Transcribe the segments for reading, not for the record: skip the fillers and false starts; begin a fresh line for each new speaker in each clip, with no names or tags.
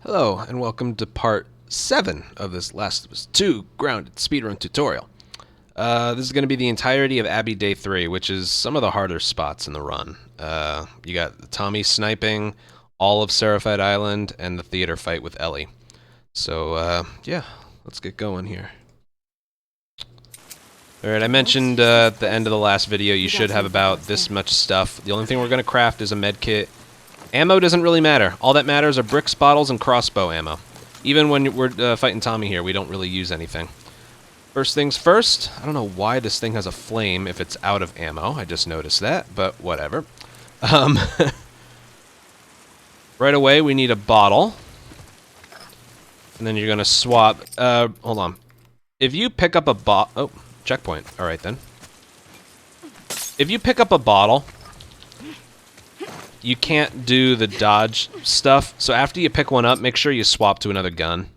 Hello, and welcome to part 7 of this Last of Us 2 Grounded speedrun tutorial. This is going to be the entirety of Abby Day 3, which is some of the harder spots in the run. You got Tommy sniping, all of Seraphite Island, and the theater fight with Ellie. So, yeah, let's get going here. Alright, I mentioned at the end of the last video you should have about this much stuff. The only thing we're going to craft is a med kit. Ammo doesn't really matter. All that matters are bricks, bottles, and crossbow ammo. Even when we're fighting Tommy here, we don't really use anything. First things first, I don't know why this thing has a flame if it's out of ammo. I just noticed that, but whatever. Right away, we need a bottle. And then you're going to swap... hold on. If you pick up a oh, checkpoint. Alright then. If you pick up a bottle... you can't do the dodge stuff, so after you pick one up, make sure you swap to another gun.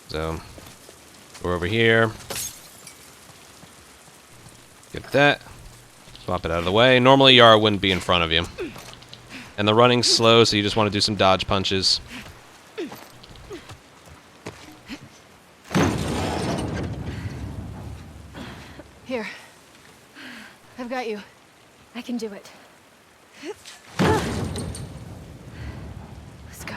So, we're over here. Get that. Swap it out of the way. Normally, Yara wouldn't be in front of you. And the running's slow, so you just want to do some dodge punches.
Here. I've got you.
I can do it. Let's go.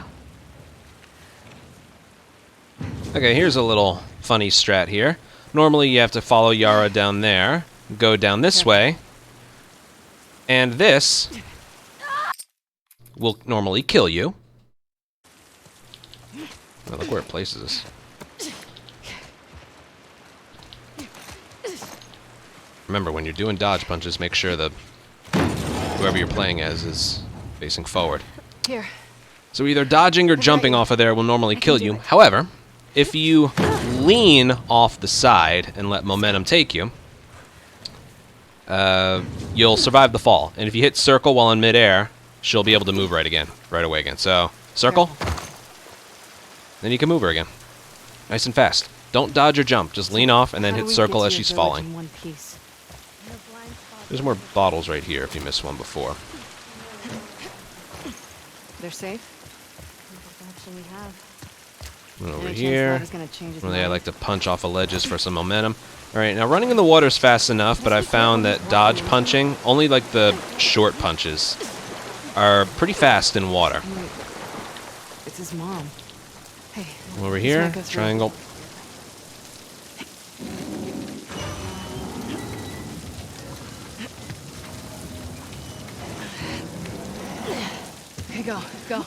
Okay, here's a little funny strat here. Normally you have to follow Yara down there, go down this way, and this will normally kill you. Oh, look where it places us. Remember, when you're doing dodge punches, make sure the whoever you're playing as is facing forward.
Here.
So either dodging or jumping off of there will normally kill you. However, if you lean off the side and let momentum take you, you'll survive the fall. And if you hit circle while in midair, she'll be able to move right away again. So, circle, then you can move her again. Nice and fast. Don't dodge or jump. Just lean off and then hit circle as she's falling. There's more bottles right here if you missed one before.
They're safe?
Actually, we have.
And over here. Normally I like to punch off of ledges for some momentum. Alright, now running in the water is fast enough, but I've found that dodge punching, only like the short punches, are pretty fast in water.
It's his mom. Hey.
Over here, triangle.
Okay, go.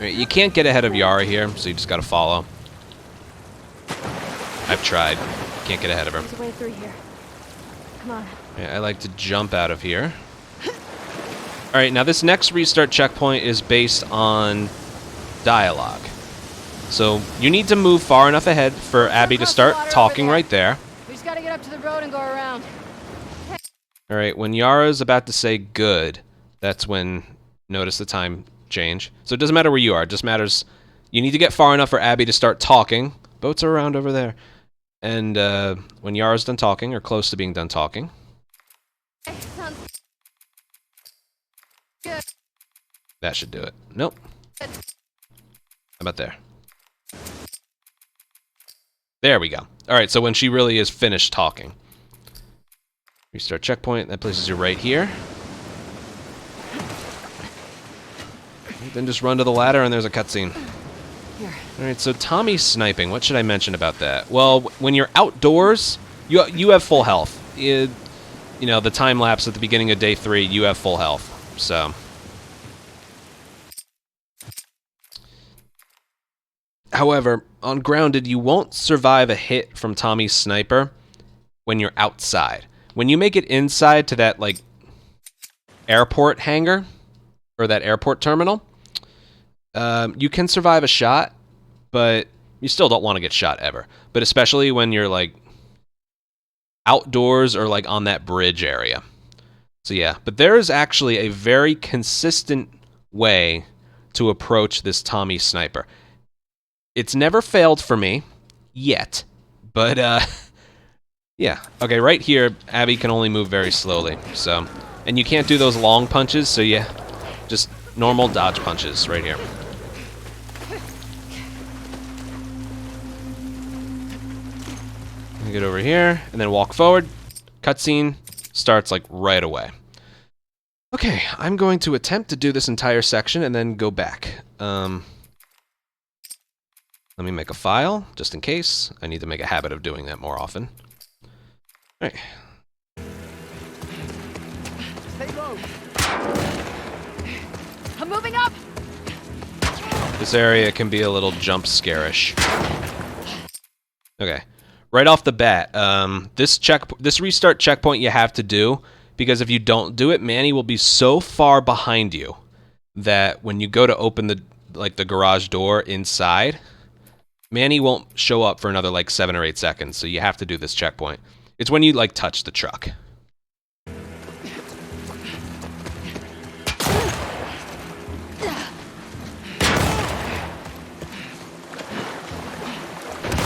Right, you can't get ahead of Yara here, so you just gotta follow. I've tried. Can't get ahead of her.
There's a way through here. Come on.
Yeah, I like to jump out of here. Alright, now this next restart checkpoint is based on dialogue. So you need to move far enough ahead for Abby to start talking right there.
We just gotta get up to the road and go around.
Alright, when Yara's about to say good, that's when notice the time change. So it doesn't matter where you are, it just matters you need to get far enough for Abby to start talking. Boats are around over there. And when Yara's done talking, or close to being done talking.
Sounds good.
That should do it. Nope. How about there? There we go. Alright, so when she really is finished talking. Restart checkpoint, that places you right here. Then just run to the ladder and there's a cutscene. Alright, so Tommy's sniping, what should I mention about that? Well, when you're outdoors, you have full health. You know, the time lapse at the beginning of day 3, you have full health. So. However, on Grounded, you won't survive a hit from Tommy's sniper when you're outside. When you make it inside to that, like, airport hangar, or that airport terminal, you can survive a shot, but you still don't want to get shot ever. But especially when you're, like, outdoors or, like, on that bridge area. So, yeah. But there is actually a very consistent way to approach this Tommy sniper. It's never failed for me, yet. But, yeah. Okay, right here, Abby can only move very slowly. So And you can't do those long punches, so yeah, just normal dodge punches right here. Get over here, and then walk forward. Cutscene starts like right away. Okay, I'm going to attempt to do this entire section and then go back. Let me make a file, just in case. I need to make a habit of doing that more often. All right.
Stay low.
I'm moving up!
This area can be a little jump scare-ish. Okay. Right off the bat, this restart checkpoint you have to do, because if you don't do it, Manny will be so far behind you that when you go to open the garage door inside, Manny won't show up for another like 7 or 8 seconds. So you have to do this checkpoint. It's when you like touch the truck.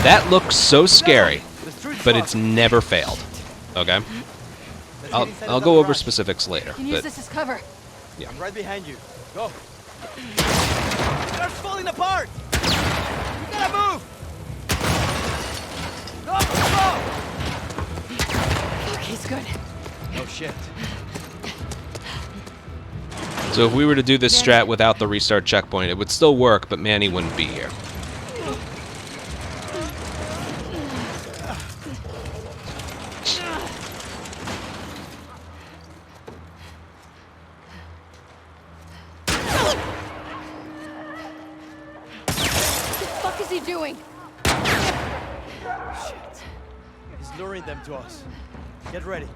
That looks so scary, but it's never failed. Okay? I'll go over specifics later.
You can use this as cover.
Yeah.
I'm right behind you. Go. Car's falling apart. You gotta move. Go, go.
Okay, he's good.
Oh shit.
So if we were to do this strat without the restart checkpoint, it would still work, but Manny wouldn't be here.
What the fuck is he doing?
Shit. He's luring them to us. Get ready.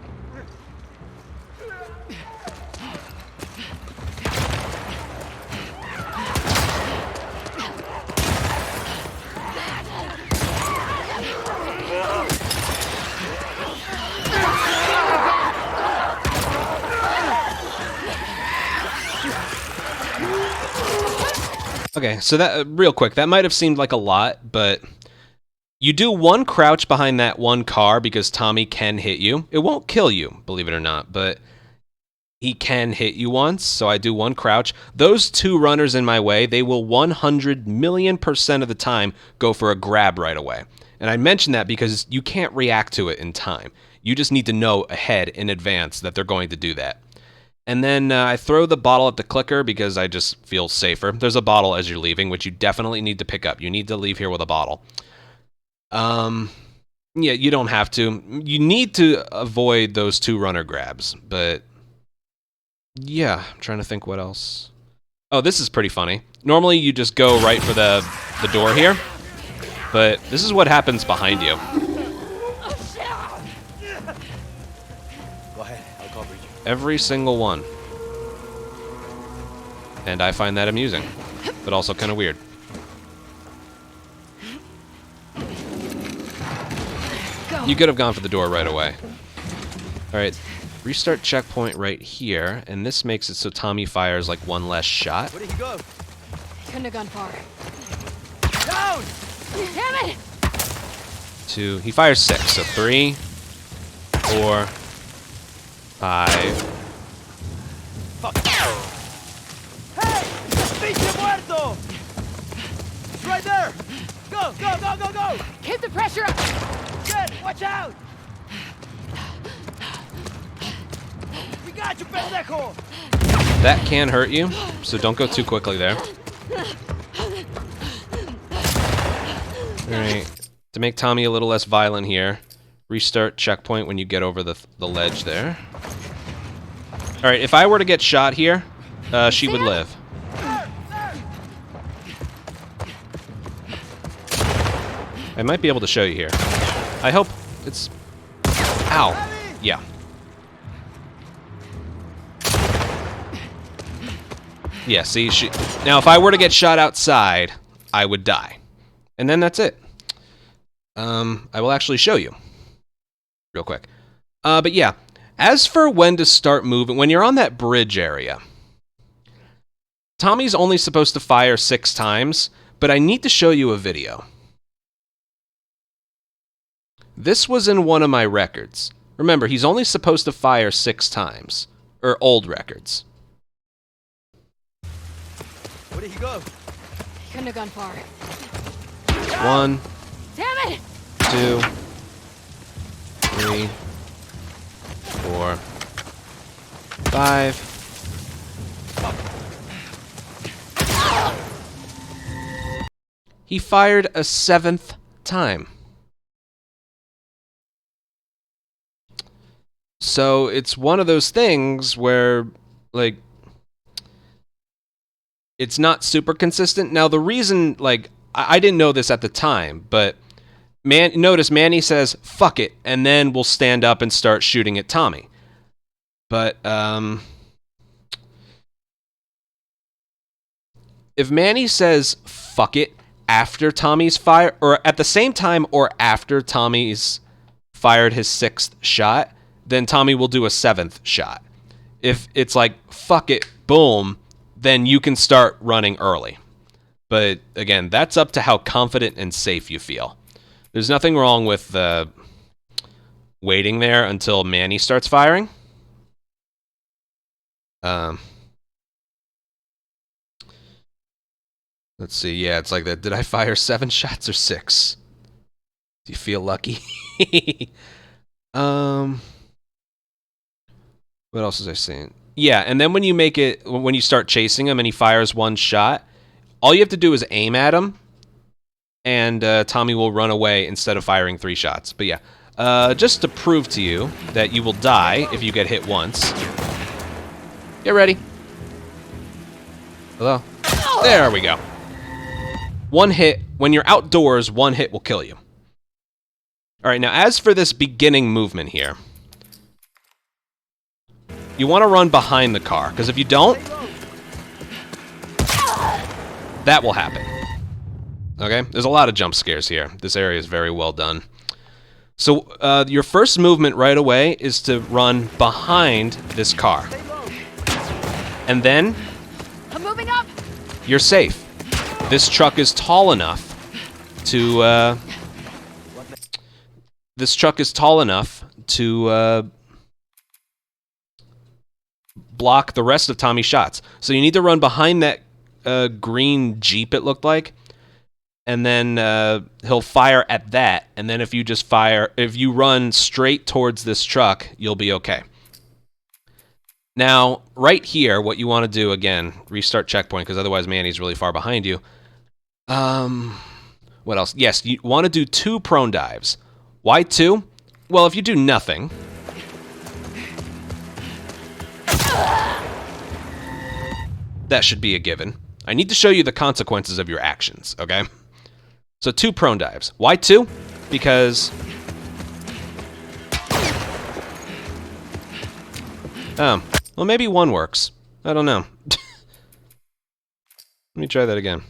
Okay, so that real quick, that might have seemed like a lot, but you do one crouch behind that one car because Tommy can hit you. It won't kill you, believe it or not, but he can hit you once, so I do one crouch. Those two runners in my way, they will 100,000,000% of the time go for a grab right away. And I mention that because you can't react to it in time. You just need to know ahead in advance that they're going to do that. And then I throw the bottle at the clicker because I just feel safer. There's a bottle as you're leaving, which you definitely need to pick up. You need to leave here with a bottle. Yeah, you don't have to. You need to avoid those two runner grabs, but yeah, I'm trying to think what else. Oh, this is pretty funny. Normally you just go right for the door here, but this is what happens behind you.
Go ahead. I'll cover you.
Every single one. And I find that amusing, but also kind of weird. You could have gone for the door right away. Alright, restart checkpoint right here, and this makes it so Tommy fires like one less shot.
Where did he go?
Couldn't have gone far.
Down!
Damn it!
2, he fires 6, so 3, 4, 5.
Fuck. Hey! Pinche muerto! It's right there! Go, go, go, go, go!
Keep the pressure up!
Shit! Watch out! We got you, pendejo!
That can hurt you, so don't go too quickly there. Alright, to make Tommy a little less violent here, restart checkpoint when you get over the ledge there. Alright, if I were to get shot here, she would live. I might be able to show you here. I hope it's... Ow. Yeah. Yeah, see, she... Now, if I were to get shot outside, I would die. And then that's it. I will actually show you. Real quick. But yeah, as for when to start moving, when you're on that bridge area, Tommy's only supposed to fire 6 times, but I need to show you a video. This was in one of my records. Remember, he's only supposed to fire 6 times. or old records.
Where did he go?
He couldn't have gone far.
1,
Damn it!
2, 3, 4, 5. He fired a 7th time. So it's one of those things where, like, it's not super consistent. Now, the reason, like, I didn't know this at the time, but notice Manny says, fuck it, and then we'll stand up and start shooting at Tommy. But, if Manny says, fuck it, after Tommy's fire, or at the same time or after Tommy's fired his 6th shot, then Tommy will do a 7th shot. If it's like, fuck it, boom, then you can start running early. But again, that's up to how confident and safe you feel. There's nothing wrong with waiting there until Manny starts firing. Let's see. Yeah, it's like that. Did I fire 7 shots or 6? Do you feel lucky? What else was I saying? Yeah, and then when you start chasing him and he fires 1 shot, all you have to do is aim at him, and Tommy will run away instead of firing 3 shots. But yeah, just to prove to you that you will die if you get hit once. Get ready. Hello? There we go. 1 hit. When you're outdoors, 1 hit will kill you. All right, now as for this beginning movement here, you want to run behind the car, because if you don't, that will happen. Okay? There's a lot of jump scares here. This area is very well done. So your first movement right away is to run behind this car. And then
I'm moving up!
you're safe. This truck is tall enough to block the rest of Tommy's shots. So you need to run behind that green Jeep, it looked like, and then he'll fire at that, and then if you run straight towards this truck, you'll be okay. Now, right here, what you want to do, again, restart checkpoint, because otherwise Manny's really far behind you. What else? Yes, you want to do 2 prone dives. Why 2? Well, if you do nothing, that should be a given. I need to show you the consequences of your actions, okay? So 2 prone dives. Why 2? Because... well, maybe 1 works. I don't know. Let me try that again.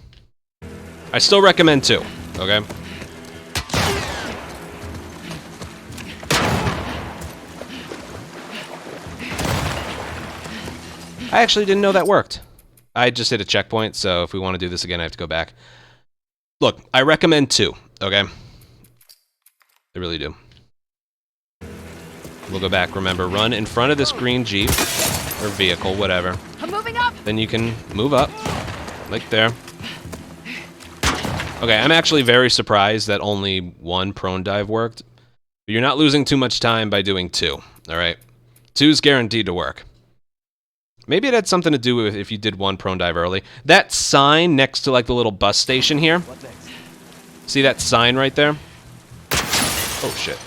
I still recommend 2, okay? I actually didn't know that worked. I just hit a checkpoint, so if we want to do this again, I have to go back. Look, I recommend 2, okay? I really do. We'll go back. Remember, run in front of this green Jeep, or vehicle, whatever.
I'm moving up!
Then you can move up, like there. Okay, I'm actually very surprised that only 1 prone dive worked. But you're not losing too much time by doing 2, alright? 2's guaranteed to work. Maybe it had something to do with if you did 1 prone dive early. That sign next to, like, the little bus station here. See that sign right there? Oh, shit.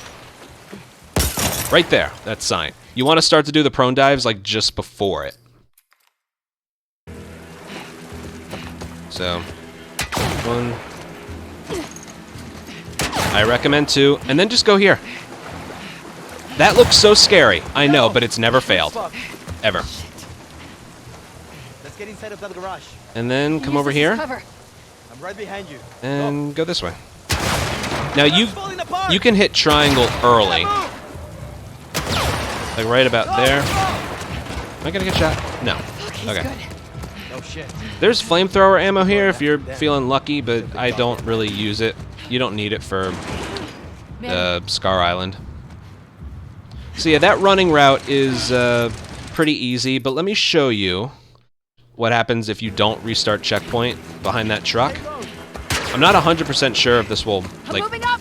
Right there, that sign. You want to start to do the prone dives, like, just before it. So, 1. I recommend 2, and then just go here. That looks so scary. I know, but it's never failed. Ever.
Let's get inside of that garage.
And then come over here.
Cover.
I'm right behind you.
And go this way. Now you can hit triangle early. Like right about there. Am I gonna get shot? No. Okay.
Oh shit.
There's flamethrower ammo here if you're feeling lucky, but I don't really use it. You don't need it for Scar Island. So yeah, that running route is pretty easy, but let me show you what happens if you don't restart checkpoint behind that truck. I'm not 100% sure if this will,
I'm moving up.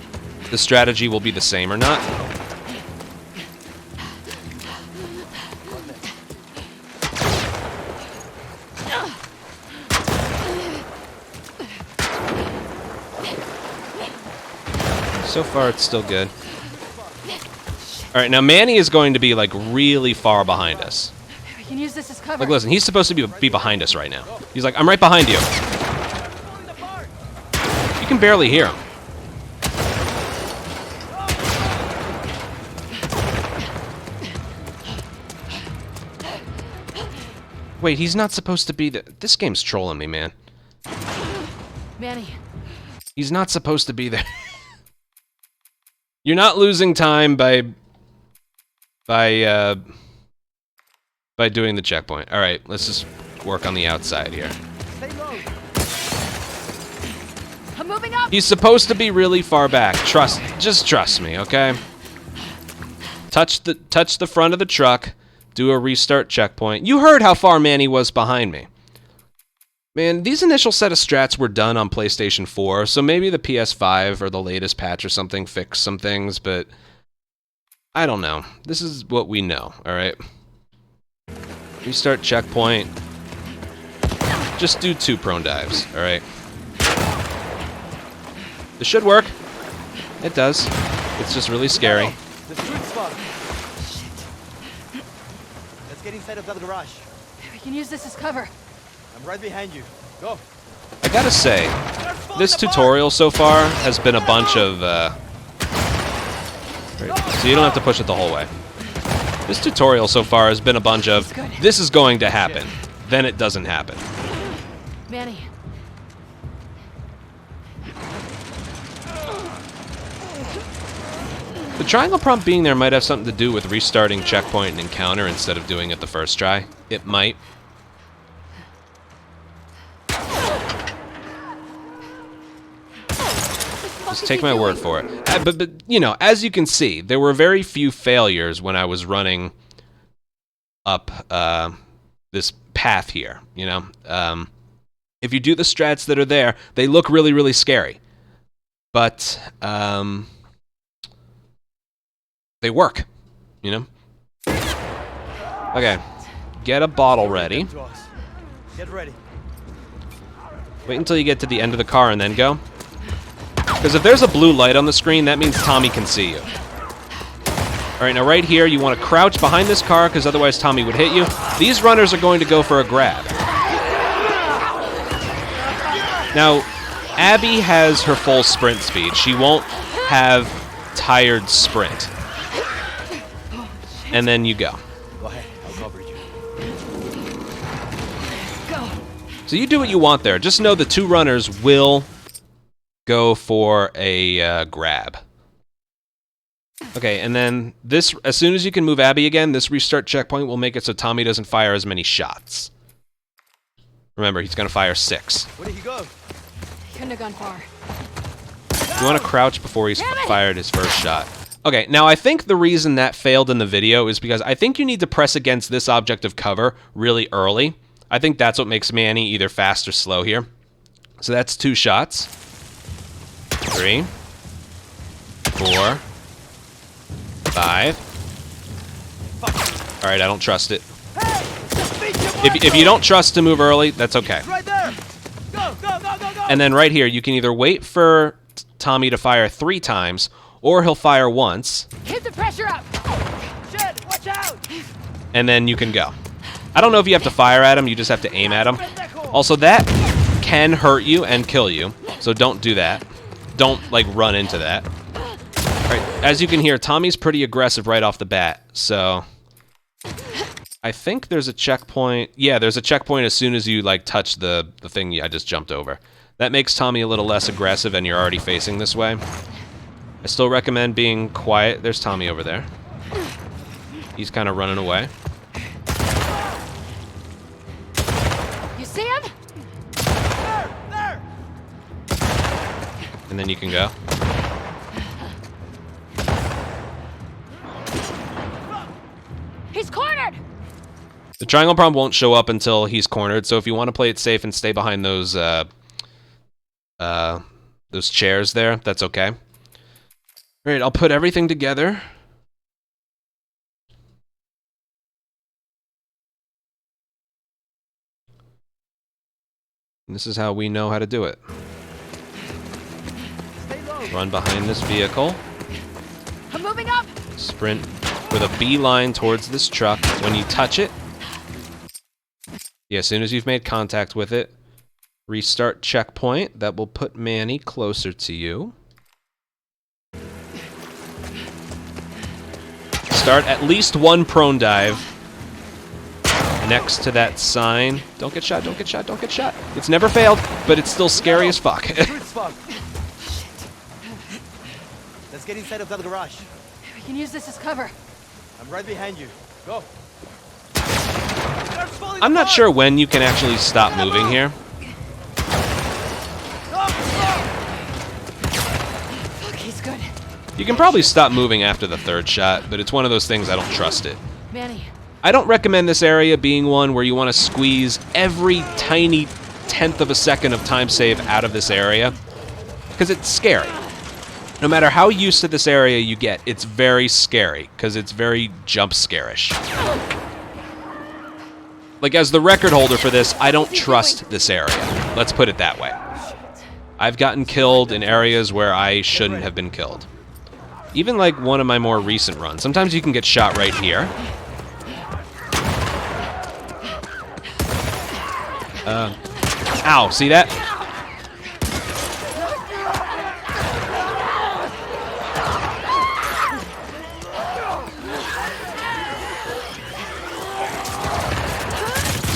the strategy will be the same or not. So far, it's still good. All right, now Manny is going to be like really far behind us.
We can use this as cover.
Like, listen, he's supposed to be behind us right now. He's like, I'm right behind you. You can barely hear him. Wait, he's not supposed to be there. This game's trolling me, man.
Manny,
He's not supposed to be there. You're not losing time by doing the checkpoint. All right, let's just work on the outside here.
Stay low.
I'm moving up.
He's supposed to be really far back. Just trust me, okay? Touch the front of the truck. Do a restart checkpoint. You heard how far Manny was behind me. Man, these initial set of strats were done on PlayStation 4, so maybe the PS5 or the latest patch or something fixed some things, but I don't know. This is what we know, alright? Restart checkpoint. Just do 2 prone dives, alright? This should work. It does. It's just really scary.
The sweet spot. Let's get inside of that garage.
We can use this as cover.
I'm right behind you. Go.
I gotta say, this tutorial so far has been a bunch of, so you don't have to push it the whole way. This tutorial so far has been a bunch of, this is going to happen, then it doesn't happen.
Manny.
The triangle prompt being there might have something to do with restarting checkpoint and encounter instead of doing it the first try. It might. Just take my word for it. But you know, as you can see, there were very few failures when I was running up this path here, you know? If you do the strats that are there, they look really, really scary. But, they work, you know? Okay, get a bottle ready.
Get ready.
Wait until you get to the end of the car and then go. Because if there's a blue light on the screen, that means Tommy can see you. Alright, now right here, you want to crouch behind this car, because otherwise Tommy would hit you. These runners are going to go for a grab. Now, Abby has her full sprint speed. She won't have tired sprint. And then you go.
Go ahead. I'll cover you.
Go.
So you do what you want there. Just know the 2 runners will go for a grab. Okay, and then this, as soon as you can move Abby again, this restart checkpoint will make it so Tommy doesn't fire as many shots. Remember, he's going to fire 6.
Where did he go?
Couldn't have gone far.
You want to crouch before he's fired his first shot. Okay, now I think the reason that failed in the video is because I think you need to press against this object of cover really early. I think that's what makes Manny either fast or slow here. So that's 2 shots. 3, 4, 5. Alright, I don't trust it. If you don't trust to move early, that's okay.
Right there. Go, go, go, go, go.
And then right here, you can either wait for Tommy to fire 3 times, or he'll fire once,
Keep the pressure up.
Shit, watch out.
and then you can go. I don't know if you have to fire at him, you just have to aim at him. Also, that can hurt you and kill you, so don't do that. Don't, like, run into that. Alright, as you can hear, Tommy's pretty aggressive right off the bat, so I think there's a checkpoint. Yeah, there's a checkpoint as soon as you, like, touch the thing I just jumped over. That makes Tommy a little less aggressive, and you're already facing this way. I still recommend being quiet. There's Tommy over there. He's kind of running away.
You see him?
There, there.
And then you can go.
He's cornered.
The triangle prompt won't show up until he's cornered, so if you want to play it safe and stay behind those chairs there, that's okay. Alright, I'll put everything together. And this is how we know how to do it. Run behind this vehicle.
I'm moving up.
Sprint with a beeline towards this truck. When you touch it, yeah, as soon as you've made contact with it, restart checkpoint. That will put Manny closer to you. Start at least one prone dive next to that sign. Don't get shot, don't get shot, don't get shot. It's never failed, but it's still scary as fuck.
Let's get inside of that garage.
We can use this as cover.
I'm right behind you. Go.
I'm not sure when you can actually stop moving here.
Fuck, he's good.
You can probably stop moving after the third shot, but it's one of those things I don't trust it.
Manny.
I don't recommend this area being one where you want to squeeze every tiny tenth of a second of time save out of this area, because it's scary. No matter how used to this area you get, it's very scary, because it's very jump scarish. Like, as the record holder for this, I don't trust this area. Let's put it that way. I've gotten killed in areas where I shouldn't have been killed. Even like one of my more recent runs. Sometimes you can get shot right here. Ow, see that?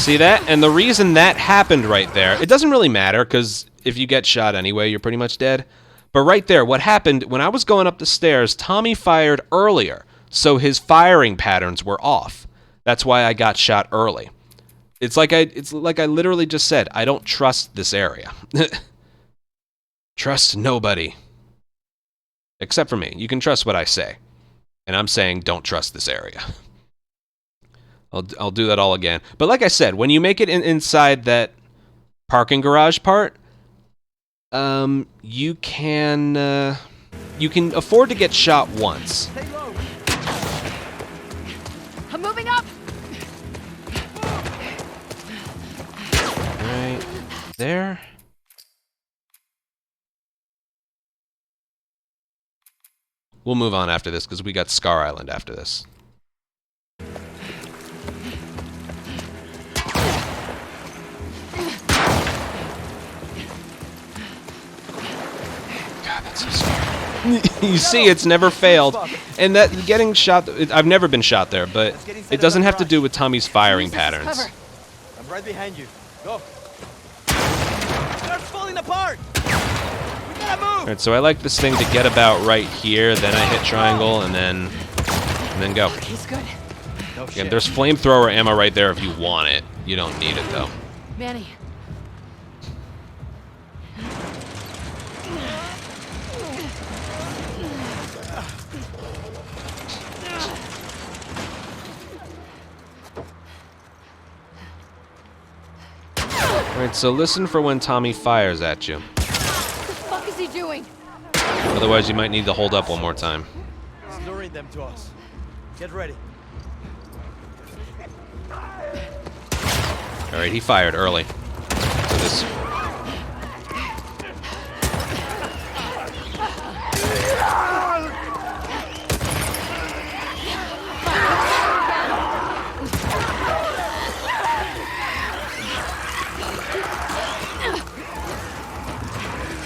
See that? And the reason that happened right there, it doesn't really matter, because if you get shot anyway, you're pretty much dead. But right there, what happened, when I was going up the stairs, Tommy fired earlier, so his firing patterns were off. That's why I got shot early. It's like I literally just said, I don't trust this area. Trust nobody. Except for me. You can trust what I say. And I'm saying don't trust this area. I'll do that all again. But like I said, when you make it inside that parking garage part, you can afford to get shot once.
I'm moving up.
Right there. We'll move on after this because we got Scar Island after this. You see, it's never failed. And that getting shot, I've never been shot there, but it doesn't have to do with Tommy's firing patterns.
I'm right behind you. Go. It's falling apart. We gotta move.
Alright, so I like this thing to get about right here, then I hit triangle, and then go.
He's good.
No
Again,
shit.
there's flamethrower ammo right there if you want it. You don't need it, though.
Manny.
Alright, so listen for when Tommy fires at you.
What the fuck is he doing?
Otherwise, you might need to hold up one more time.
It's luring them to us. Get ready.
Alright, he fired early. So this...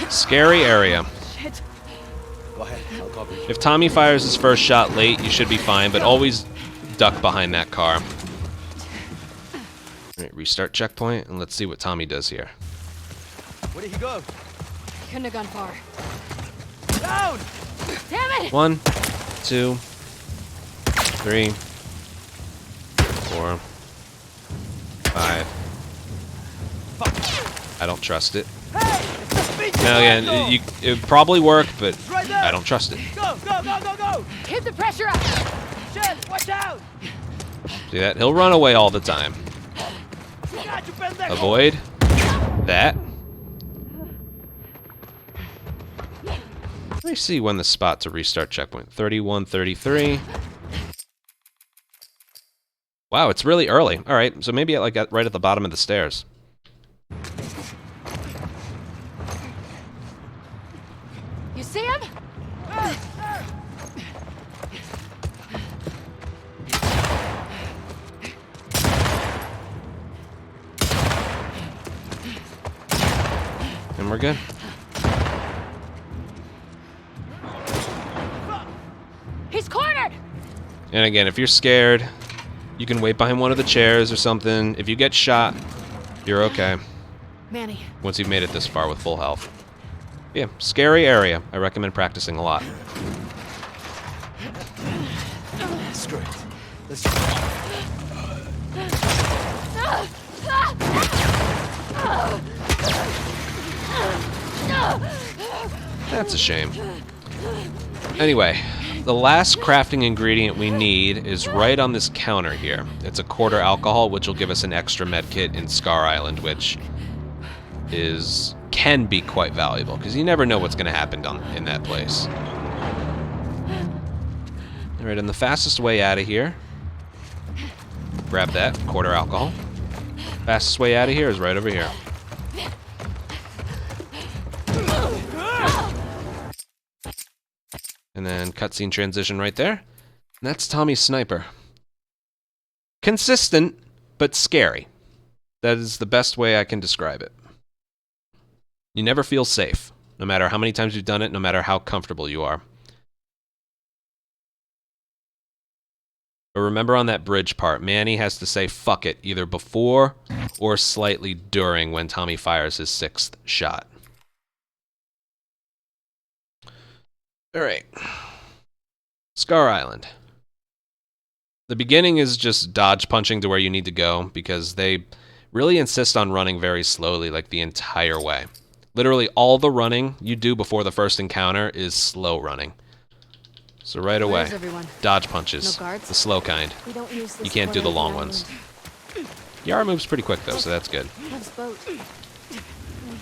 Scary area.
Shit.
Go ahead. I'll copy.
If Tommy fires his first shot late, you should be fine, but always duck behind that car. Alright, restart checkpoint, and let's see what Tommy does here.
Where did he go?
Couldn't have gone far.
Down!
Damn it!
1, 2, 3, 4, 5. I don't trust it.
Hey! It's the speed
Now again, it would probably work, but
right there.
I don't trust it.
Go, go, go, go, go!
Keep the pressure up.
Shit, watch out!
See that? He'll run away all the time. Avoid that. Let me see when the spot to restart checkpoint. 31:33. Wow, it's really early. All right, so maybe right at the bottom of the stairs.
You see him?
And we're good.
He's cornered!
And again, if you're scared, you can wait behind one of the chairs or something. If you get shot, you're okay.
Manny.
Once you've made it this far with full health. Yeah, scary area. I recommend practicing a lot.
Screw it. Let's
That's a shame. Anyway, the last crafting ingredient we need is right on this counter here. It's a quarter alcohol, which will give us an extra med kit in Scar Island, which can be quite valuable, because you never know what's going to happen in that place. Alright, and the fastest way out of here, grab that, quarter alcohol. Fastest way out of here is right over here. And then cutscene transition right there. And that's Tommy's sniper. Consistent, but scary. That is the best way I can describe it. You never feel safe, no matter how many times you've done it, no matter how comfortable you are. But remember on that bridge part, Manny has to say fuck it either before or slightly during when Tommy fires his 6th shot. Alright. Scar Island. The beginning is just dodge punching to where you need to go, because they really insist on running very slowly, like the entire way. Literally all the running you do before the first encounter is slow running. So right away, dodge punches,
No guards?
the slow kind.
We don't use this
You can't do the
corner of
long
the
ones.
island.
Yara moves pretty quick though, so that's good.
Love's boat. We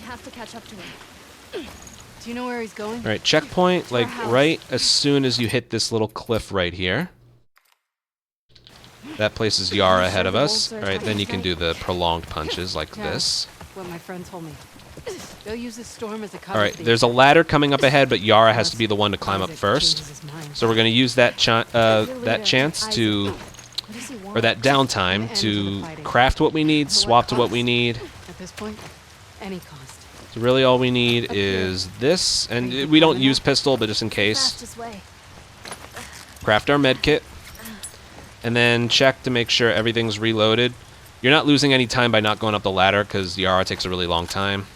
have to catch up to him.
Do you know where he's going?
Alright, checkpoint, like
house.
right as soon as you hit this little cliff right here. That places Yara ahead of us. Alright, then you can do the prolonged punches like
Yeah.
this.
What my friend told me. They'll use this storm as a cover.
Alright,
for the
there's a ladder coming up ahead, but Yara has to be the one to climb up
Isaac
first.
changes his mind.
So we're going to use that chance to,
What does he want?
or that downtime
End
to
the fighting.
craft what we need,
At what
swap to what we
cost?
need.
At this point, any cost.
So really all we need is this, and we don't use pistol, but just in case,
Fastest way.
craft our med kit, and then check to make sure everything's reloaded. You're not losing any time by not going up the ladder, because Yara takes a really long time.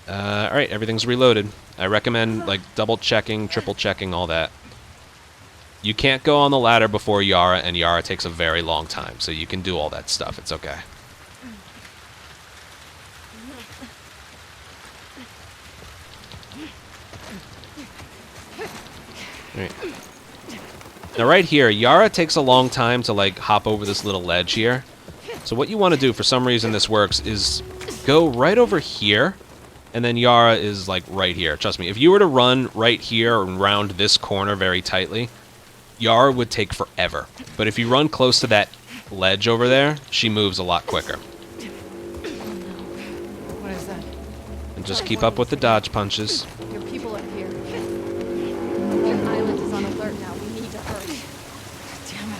Alright, everything's reloaded. I recommend like double checking, triple checking, all that. You can't go on the ladder before Yara, and Yara takes a very long time, so you can do all that stuff. It's okay. Alright. Now right here, Yara takes a long time to like hop over this little ledge here. So what you want to do, for some reason this works, is go right over here, and then Yara is like right here. Trust me, if you were to run right here and round this corner very tightly, Yara would take forever. But if you run close to that ledge over there, she moves a lot quicker.
What is that?
And just keep up with the dodge punches.
Your people are here.
The whole island is on alert now. We need to hurry.
Damn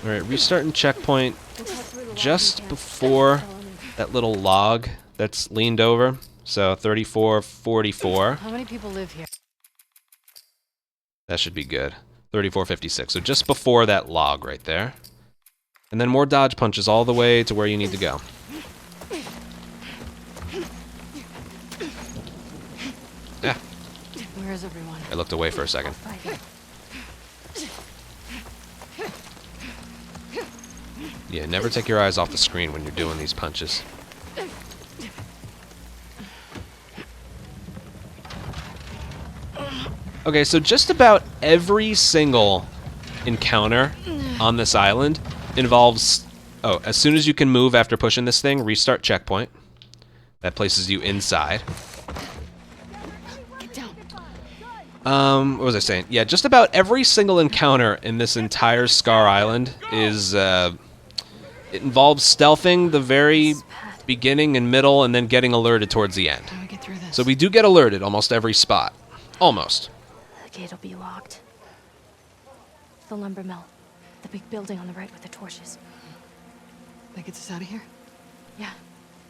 it.
Alright, restarting checkpoint
We'll cut through the logging
just
camp.
before
Follow me.
that little log that's leaned over. So 34:44.
How many people live here?
That should be good. 34:56. So just before that log right there. And then more dodge punches all the way to where you need to go. Yeah,
Where is everyone?
I looked away for a second.
Fighting.
Yeah, never take your eyes off the screen when you're doing these punches. Okay, so just about every single encounter on this island involves... Oh, as soon as you can move after pushing this thing, restart checkpoint. That places you inside.
Get down.
What was I saying? Yeah, just about every single encounter in this entire Scar Island is, it involves stealthing the very beginning and middle and then getting alerted towards the end.
How do we get through this?
So we do get alerted almost every spot. Almost.
The gate'll be locked. The lumber mill. The big building on the right with the torches.
That gets us out of here?
Yeah.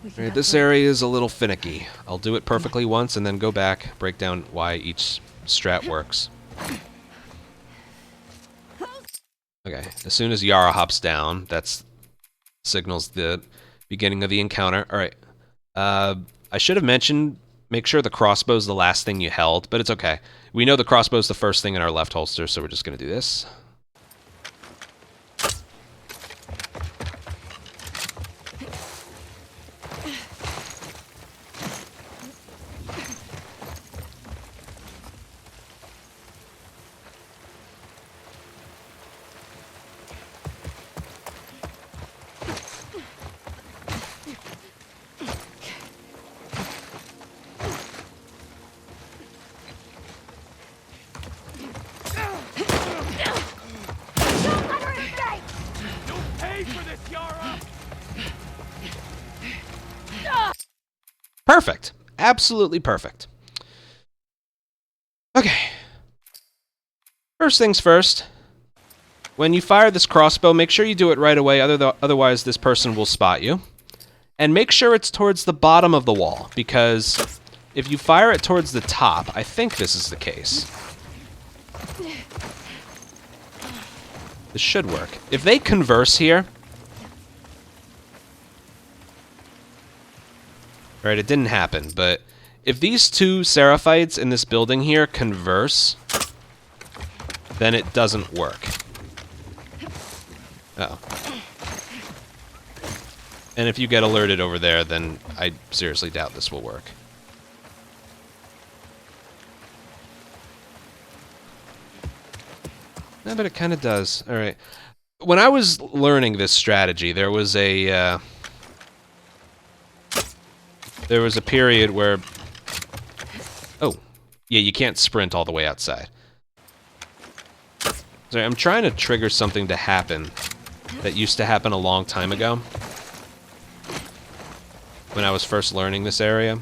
We can
Alright,
go
this
through.
area is a little finicky. I'll do it perfectly once and then go back, break down why each strat works. Okay, as soon as Yara hops down, that's signals the beginning of the encounter. Alright, I should have mentioned, make sure the crossbow's the last thing you held, but it's okay. We know the crossbow's the first thing in our left holster, so we're just gonna do this. Perfect. Absolutely perfect. Okay. First things first. When you fire this crossbow, make sure you do it right away, otherwise this person will spot you. And make sure it's towards the bottom of the wall, because if you fire it towards the top, I think this is the case. This should work. If they converse here... Right, it didn't happen, but if these two Seraphites in this building here converse, then it doesn't work. Uh-oh. And if you get alerted over there, then I seriously doubt this will work. No, but it kind of does. All right. When I was learning this strategy, there was a period where... Oh. Yeah, you can't sprint all the way outside. Sorry, I'm trying to trigger something to happen that used to happen a long time ago. When I was first learning this area.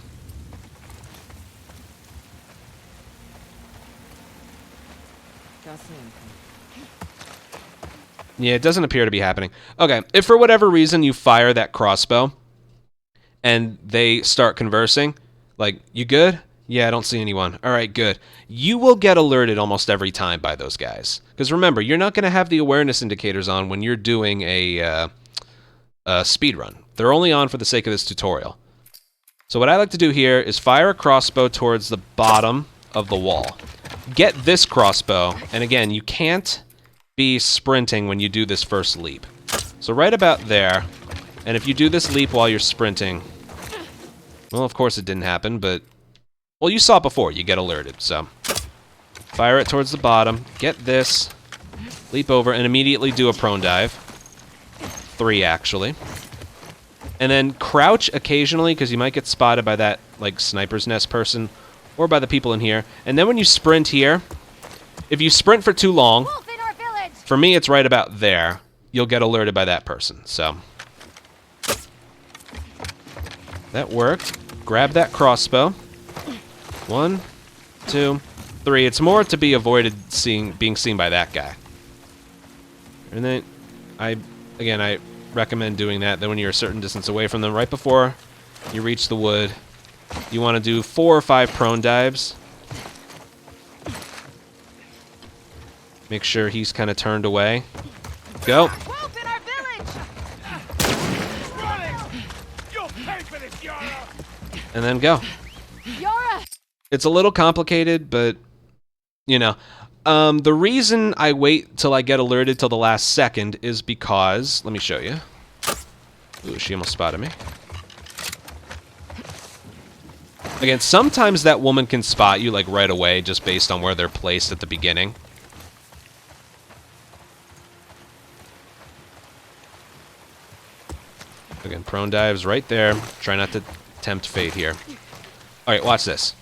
Yeah, it doesn't appear to be happening. Okay, if for whatever reason you fire that crossbow and they start conversing, like, you good? Yeah, I don't see anyone. All right, good. You will get alerted almost every time by those guys. Because remember, you're not going to have the awareness indicators on when you're doing a speedrun. They're only on for the sake of this tutorial. So what I like to do here is fire a crossbow towards the bottom of the wall. Get this crossbow, and again, you can't be sprinting when you do this first leap. So right about there, and if you do this leap while you're sprinting, well, of course it didn't happen, but, well, you saw it before, you get alerted, so. Fire it towards the bottom, get this, leap over, and immediately do a prone dive. 3, actually. And then crouch occasionally, because you might get spotted by that, like, sniper's nest person, or by the people in here. And then when you sprint here, if you sprint for too long,
Wolf in our village!
for me it's right about there, you'll get alerted by that person, so. That worked. Grab that crossbow. 1, 2, 3. It's more to be avoided being seen by that guy. And then, I recommend doing that. Then when you're a certain distance away from them, right before you reach the wood, you want to do 4 or 5 prone dives. Make sure he's kind of turned away. Go.
Wolf in our village!
You'll pay for this, Yara!
And then go.
Yara!
It's a little complicated, but, you know. The reason I wait till I get alerted till the last second is because... Let me show you. Ooh, she almost spotted me. Again, sometimes that woman can spot you, like, right away, just based on where they're placed at the beginning. Again, prone dives right there. Try not to tempt fate here. Alright, watch this.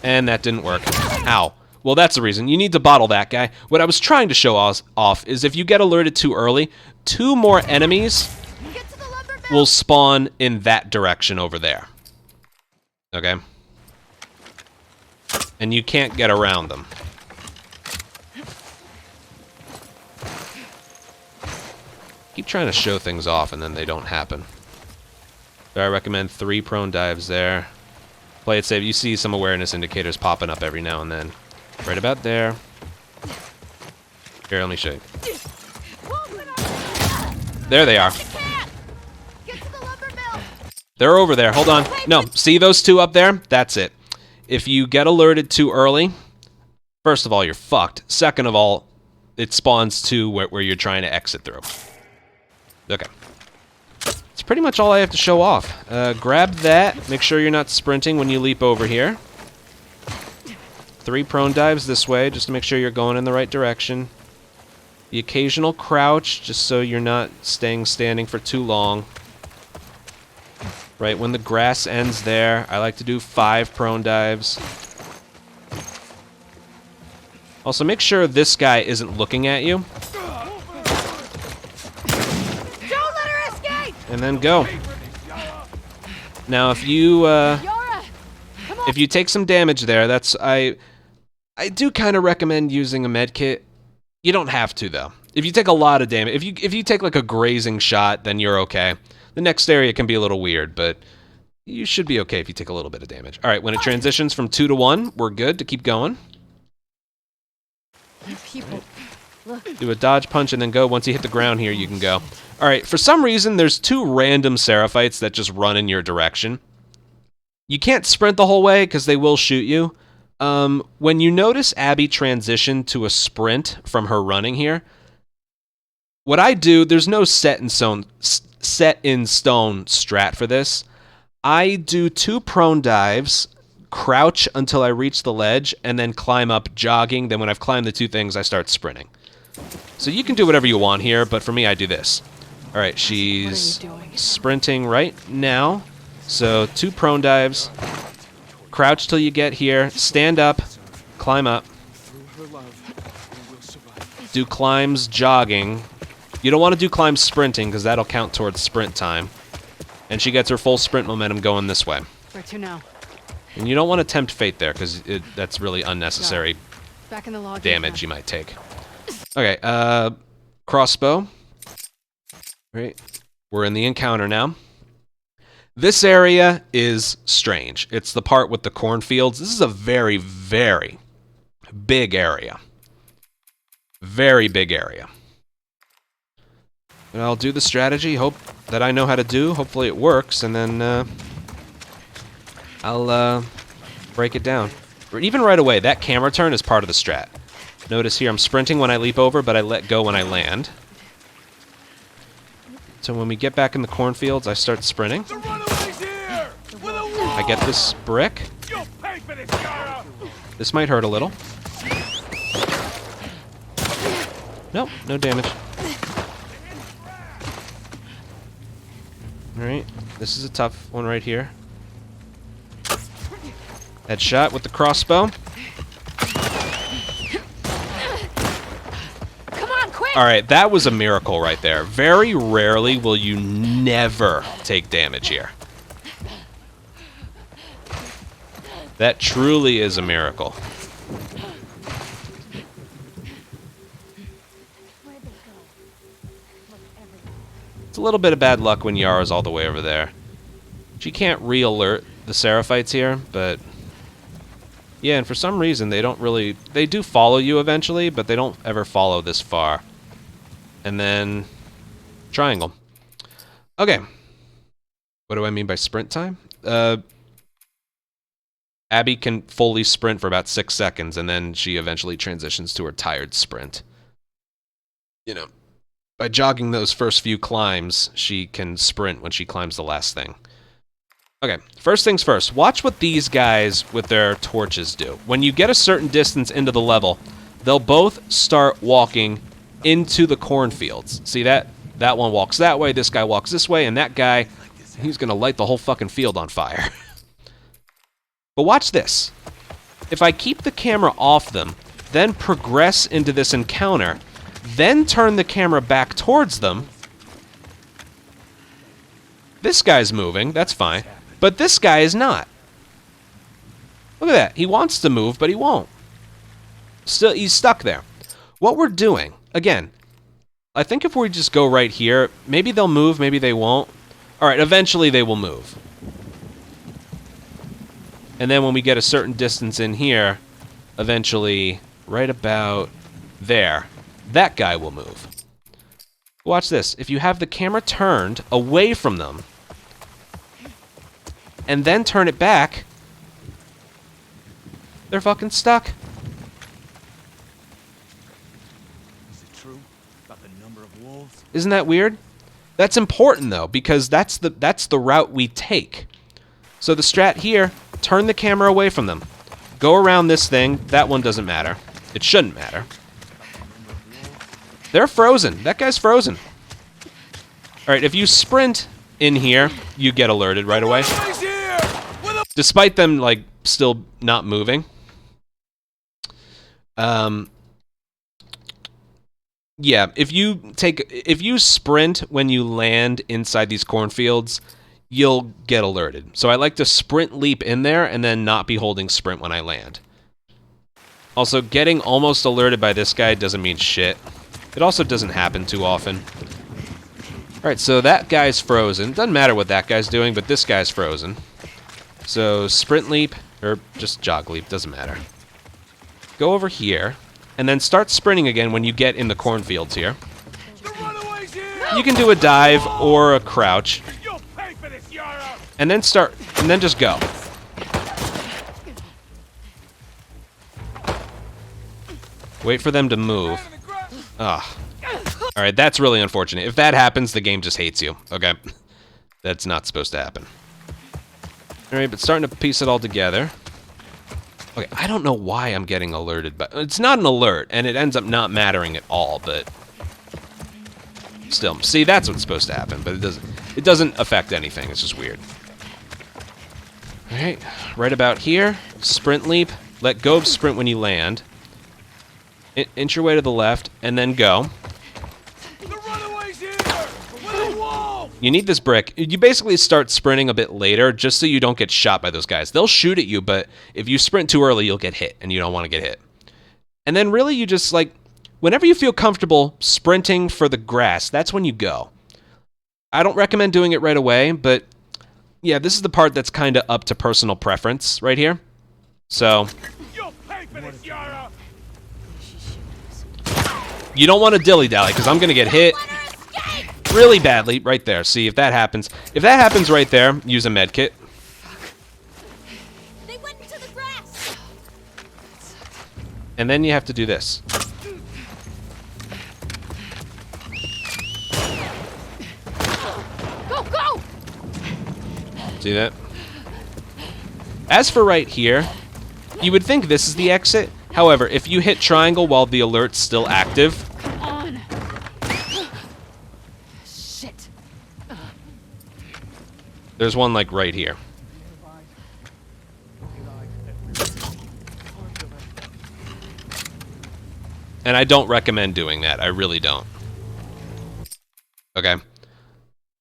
And that didn't work. Ow. Well, that's the reason. You need to bottle that guy. What I was trying to show off is if you get alerted too early, 2 more enemies will spawn in that direction over there. Okay? And you can't get around them. Keep trying to show things off and then they don't happen. So I recommend 3 prone dives there. Play it safe. You see some awareness indicators popping up every now and then. Right about there. Here, let me show you. There they are. They're over there. Hold on. No, see those 2 up there? That's it. If you get alerted too early, first of all, you're fucked. Second of all, it spawns 2 where you're trying to exit through. Okay. That's pretty much all I have to show off. Grab that. Make sure you're not sprinting when you leap over here. 3 prone dives this way, just to make sure you're going in the right direction. The occasional crouch, just so you're not staying standing for too long. Right when the grass ends there, I like to do 5 prone dives. Also, make sure this guy isn't looking at you.
Don't let her escape!
And then go. Now, if you take some damage there, that's I do kind of recommend using a med kit. You don't have to though. If you take a lot of damage, if you take like a grazing shot, then you're okay. The next area can be a little weird, but you should be okay if you take a little bit of damage. All right, when it transitions from 2 to 1, we're good to keep going.
People. Look.
Do a dodge punch and then go. Once you hit the ground here, you can go. All right, for some reason, there's 2 random Seraphites that just run in your direction. You can't sprint the whole way because they will shoot you. When you notice Abby transition to a sprint from her running here, what I do, there's no set in stone strat for this. I do 2 prone dives, crouch until I reach the ledge, and then climb up jogging. Then when I've climbed the 2 things, I start sprinting. So you can do whatever you want here, but for me, I do this. All right, she's sprinting right now. So 2 prone dives, crouch till you get here, stand up, climb up, do climbs jogging. You don't want to do climbs sprinting because that'll count towards sprint time. And she gets her full sprint momentum going this way.
Where to now?
And you don't want to tempt fate there because that's really unnecessary
Back in the log
damage you might take. Okay, crossbow. Right, we're in the encounter now. This area is strange. It's the part with the cornfields. This is a very, very big area. Very big area. And I'll do the strategy, hope that I know how to do. Hopefully it works, and then I'll break it down. Even right away, that camera turn is part of the strat. Notice here I'm sprinting when I leap over, but I let go when I land. So when we get back in the cornfields, I start sprinting. I get this brick. This might hurt a little. Nope, no damage. Alright, this is a tough one right here. Headshot with the crossbow.
Come on, quick!
Alright, that was a miracle right there. Very rarely will you never take damage here. That truly is a miracle. It's a little bit of bad luck when Yara's all the way over there. She can't re-alert the Seraphites here, but... yeah, and for some reason they don't really... they do follow you eventually, but they don't ever follow this far. And then... triangle. Okay. What do I mean by sprint time? Abby can fully sprint for about 6 seconds, and then she eventually transitions to her tired sprint. You know, By jogging those first few climbs, she can sprint when she climbs the last thing. Okay, first things first. Watch what these guys with their torches do. When you get a certain distance into the level, they'll both start walking into the cornfields. See that? That one walks that way, this guy walks this way, and that guy, he's gonna light the whole fucking field on fire. But watch this. If I keep the camera off them, then progress into this encounter, then turn the camera back towards them, this guy's moving, that's fine. But this guy is not. Look at that. He wants to move, but he won't. Still, he's stuck there. What we're doing, again, I think if we just go right here, maybe they'll move, maybe they won't. All right, eventually they will move. And then when we get a certain distance in here, eventually, right about there, that guy will move. Watch this. If you have the camera turned away from them, and then turn it back, they're fucking stuck.
Is it true about the number of wolves?
Isn't that weird? That's important though, because that's the route we take. So the strat here, turn the camera away from them. Go around this thing. That one doesn't matter. It shouldn't matter. They're frozen. That guy's frozen. All right, if you sprint in here, you get alerted right away. Despite them, like, still not moving. Yeah, if you sprint when you land inside these cornfields, you'll get alerted. So I like to sprint leap in there and then not be holding sprint when I land. Also, getting almost alerted by this guy doesn't mean shit. It also doesn't happen too often. Alright, so that guy's frozen. Doesn't matter what that guy's doing, but this guy's frozen. So sprint leap, or just jog leap, doesn't matter. Go over here, and then start sprinting again when you get in the cornfields here. You can do a dive or a crouch. And then just go. Wait for them to move. Ugh. Alright, that's really unfortunate. If that happens, the game just hates you. Okay? That's not supposed to happen. Alright, but starting to piece it all together. Okay, I don't know why I'm getting alerted, but it's not an alert, and it ends up not mattering at all, but still. See, that's what's supposed to happen, but it doesn't affect anything. It's just weird. Alright, right about here. Sprint leap. Let go of sprint when you land. Inch your way to the left, and then go. You need this brick. You basically start sprinting a bit later just so you don't get shot by those guys. They'll shoot at you, but if you sprint too early, you'll get hit, and you don't want to get hit. And then really you just, like, whenever you feel comfortable sprinting for the grass, that's when you go. I don't recommend doing it right away, but yeah, this is the part that's kind of up to personal preference right here. So you don't want to dilly-dally, because I'm going to get hit really badly right there. See, if that happens. If that happens right there, use a med kit.
They went into the grass.
And then you have to do this.
Go, go!
See that? As for right here, you would think this is the exit. However, if you hit triangle while the alert's still active,
On. Shit.
there's one like right here. And I don't recommend doing that. I really don't. Okay.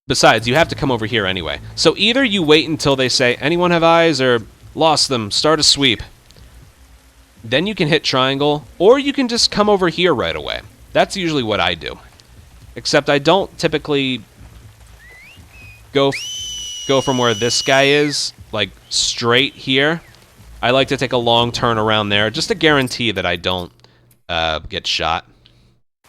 Besides, you have to come over here anyway. So either you wait until they say, anyone have eyes, or lost them, start a sweep. Then you can hit triangle, or you can just come over here right away. That's usually what I do. Except I don't typically go from where this guy is, like straight here. I like to take a long turn around there, just to guarantee that I don't get shot.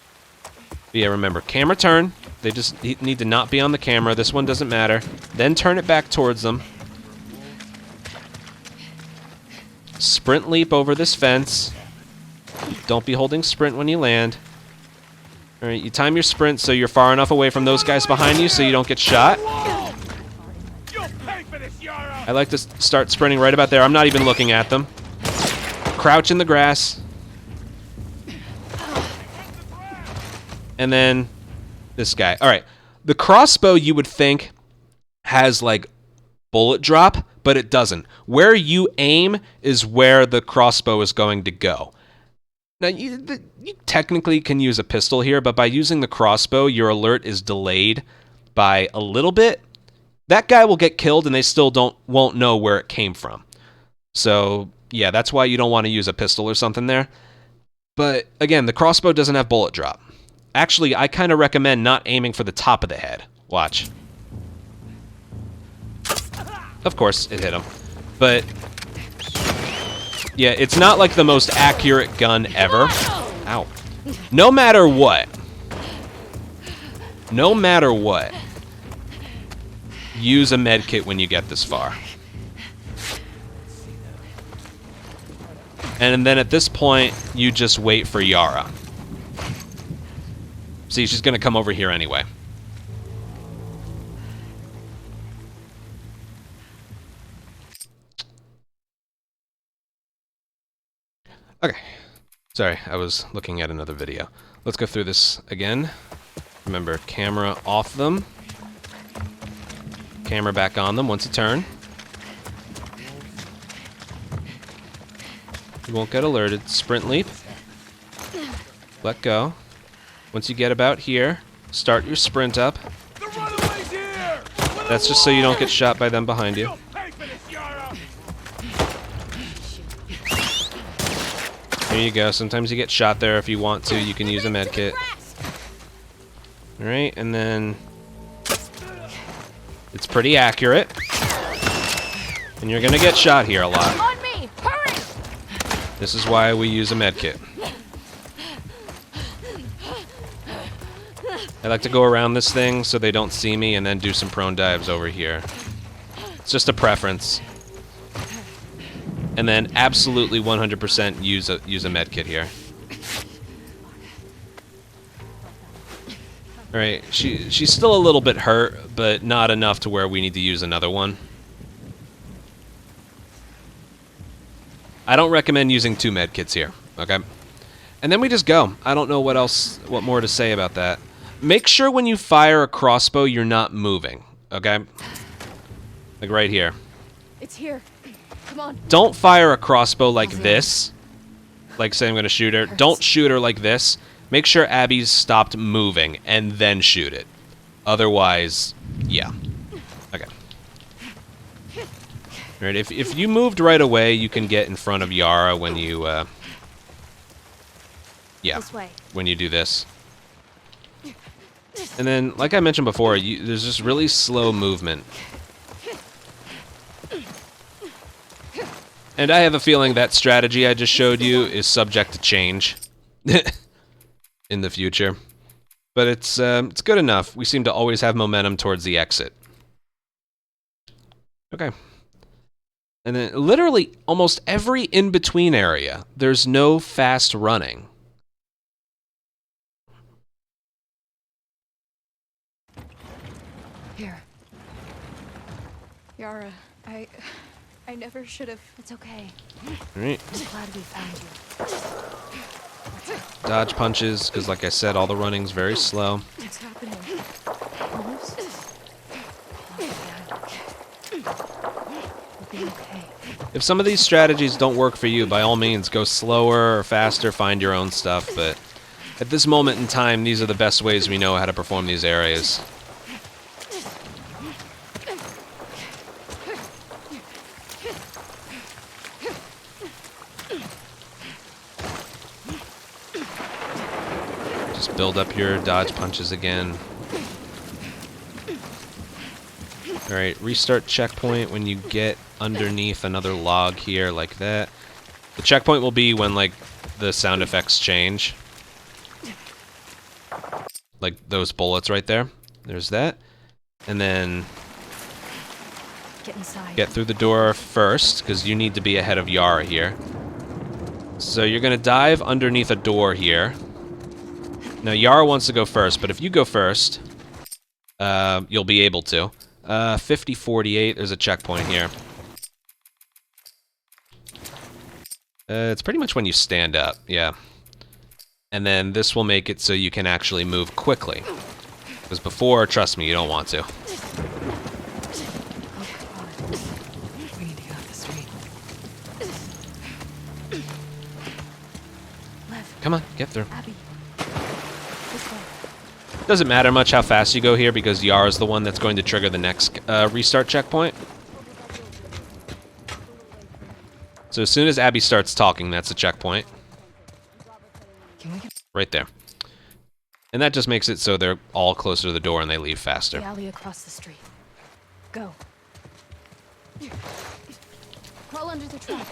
But yeah, remember, camera turn. They just need to not be on the camera. This one doesn't matter. Then turn it back towards them. Sprint leap over this fence. Don't be holding sprint when you land. All right, you time your sprint so you're far enough away from those guys behind you so you don't get shot. I like to start sprinting right about there. I'm not even looking at them. Crouch in the grass. And then this guy. All right. The crossbow, you would think, has like bullet drop, but it doesn't. Where you aim is where the crossbow is going to go. Now, you technically can use a pistol here, but by using the crossbow, your alert is delayed by a little bit. That guy will get killed, and they still won't know where it came from. So, yeah, that's why you don't want to use a pistol or something there. But, again, the crossbow doesn't have bullet drop. Actually, I kind of recommend not aiming for the top of the head. Watch. Of course, it hit him. But, yeah, it's not like the most accurate gun ever. Ow. No matter what, use a medkit when you get this far. And then at this point, you just wait for Yara. See, she's going to come over here anyway. Okay. Sorry, I was looking at another video. Let's go through this again. Remember, camera off them. Camera back on them once you turn. You won't get alerted. Sprint leap. Let go. Once you get about here, start your sprint up. That's just so you don't get shot by them behind you. There you go. Sometimes you get shot there. If you want to, you can use a medkit. Alright, and then it's pretty accurate. And you're gonna get shot here a lot.
On me! Hurry!
This is why we use a medkit. I like to go around this thing so they don't see me and then do some prone dives over here. It's just a preference. And then absolutely 100% use a medkit here. Alright, she's still a little bit hurt, but not enough to where we need to use another one. I don't recommend using 2 medkits here, okay? And then we just go. I don't know what more to say about that. Make sure when you fire a crossbow, you're not moving, okay? Like right here.
It's here. Come on.
Don't fire a crossbow like this. Like, say I'm going to shoot her. Don't shoot her like this. Make sure Abby's stopped moving, and then shoot it. Otherwise, yeah. Okay. Alright, if you moved right away, you can get in front of Yara when you, yeah,
This way.
when you do this. And then, like I mentioned before, there's just really slow movement. And I have a feeling that strategy I just showed you is subject to change in the future. But it's good enough. We seem to always have momentum towards the exit. Okay. And then literally almost every in-between area, there's no fast running.
Here.
Yara, I never should have.
It's okay.
Alright.
I'm glad we found you.
Dodge punches, because like I said, all the running's very slow.
What's happening?
We'll be okay.
If some of these strategies don't work for you, by all means, go slower or faster, find your own stuff, but at this moment in time, these are the best ways we know how to perform these areas. Just build up your dodge punches again. Alright, restart checkpoint when you get underneath another log here, like that. The checkpoint will be when, like, the sound effects change. Like those bullets right there. There's that. And then
Get inside.
get through the door first, because you need to be ahead of Yara here. So you're going to dive underneath a door here. Now, Yara wants to go first, but if you go first, you'll be able to. 50-48, there's a checkpoint here. It's pretty much when you stand up, yeah. And then this will make it so you can actually move quickly. Because before, trust me, you don't want to.
We need to get off the street.
Come on, get through.
Abby. This way.
Doesn't matter much how fast you go here because Yara's the one that's going to trigger the next restart checkpoint. So as soon as Abby starts talking, that's a checkpoint.
Can we get...
Right there. And that just makes it so they're all closer to the door and they leave faster.
The alley across the street. Go. Crawl under the truck.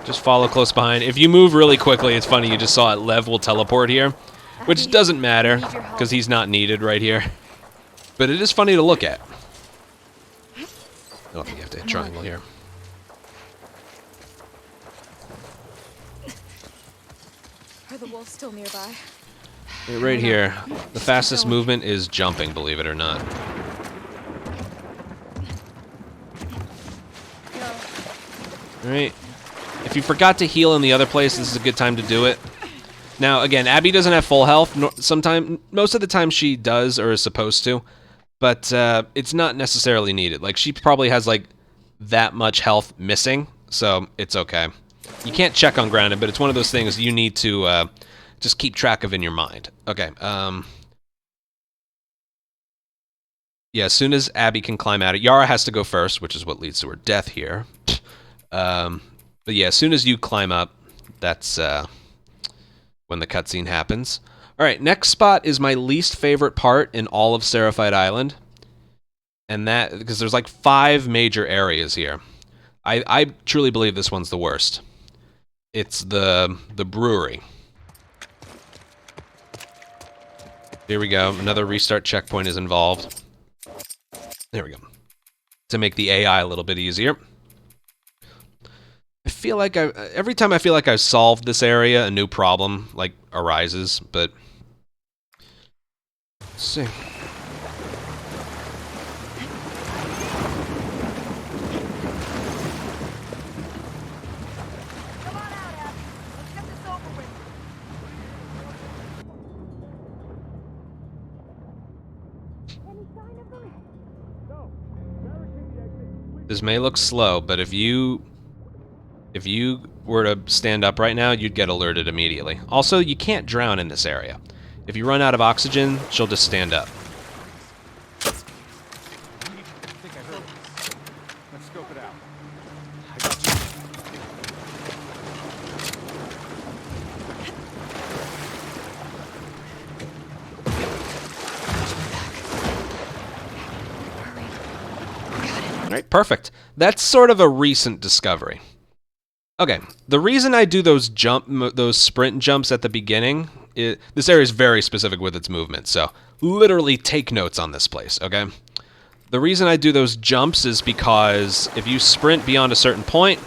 Just follow close behind. If you move really quickly, it's funny, you just saw it. Lev will teleport here, which doesn't matter because he's not needed right here. But it is funny to look at. I don't think you have to hit triangle here.
Are the wolves still nearby?
Right here. The fastest movement is jumping, believe it or not. Alright. If you forgot to heal in the other place, this is a good time to do it. Now, again, Abby doesn't have full health. Most of the time she does or is supposed to. But it's not necessarily needed. Like, she probably has, like, that much health missing. So, it's okay. You can't check on grounded, but it's one of those things you need to just keep track of in your mind. Okay, yeah, as soon as Abby can climb out, Yara has to go first, which is what leads to her death here. But yeah, as soon as you climb up, that's when the cutscene happens. Alright, next spot is my least favorite part in all of Seraphite Island. And that, because there's like 5 major areas here. I truly believe this one's the worst. It's the brewery. Here we go. Another restart checkpoint is involved. There we go. To make the AI a little bit easier. I feel like every time I feel like I've solved this area, a new problem like arises, but let's see. This may look slow, but if you were to stand up right now, you'd get alerted immediately. Also, you can't drown in this area. If you run out of oxygen, she'll just stand up.
I think I heard it. Let's scope it out. I got
All right, perfect. That's sort of a recent discovery. Okay, the reason I do those sprint jumps at the beginning, this area is very specific with its movement, so literally take notes on this place, okay? The reason I do those jumps is because if you sprint beyond a certain point,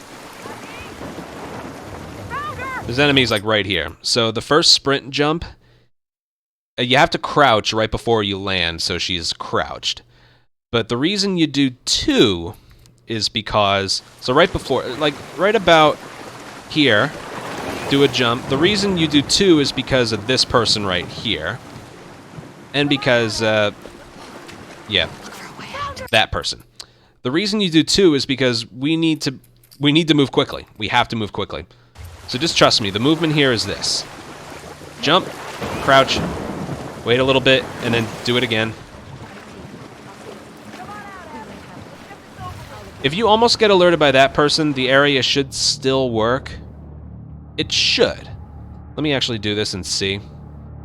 there's enemies like right here. So the first sprint jump, you have to crouch right before you land, so she's crouched. But the reason you do 2 is because, so right before, like right about here, do a jump. The reason you do 2 is because of this person right here. And because, yeah, that person. The reason you do 2 is because we need to move quickly. We have to move quickly. So just trust me, the movement here is this. Jump, crouch, wait a little bit, and then do it again. If you almost get alerted by that person, the area should still work. It should. Let me actually do this and see.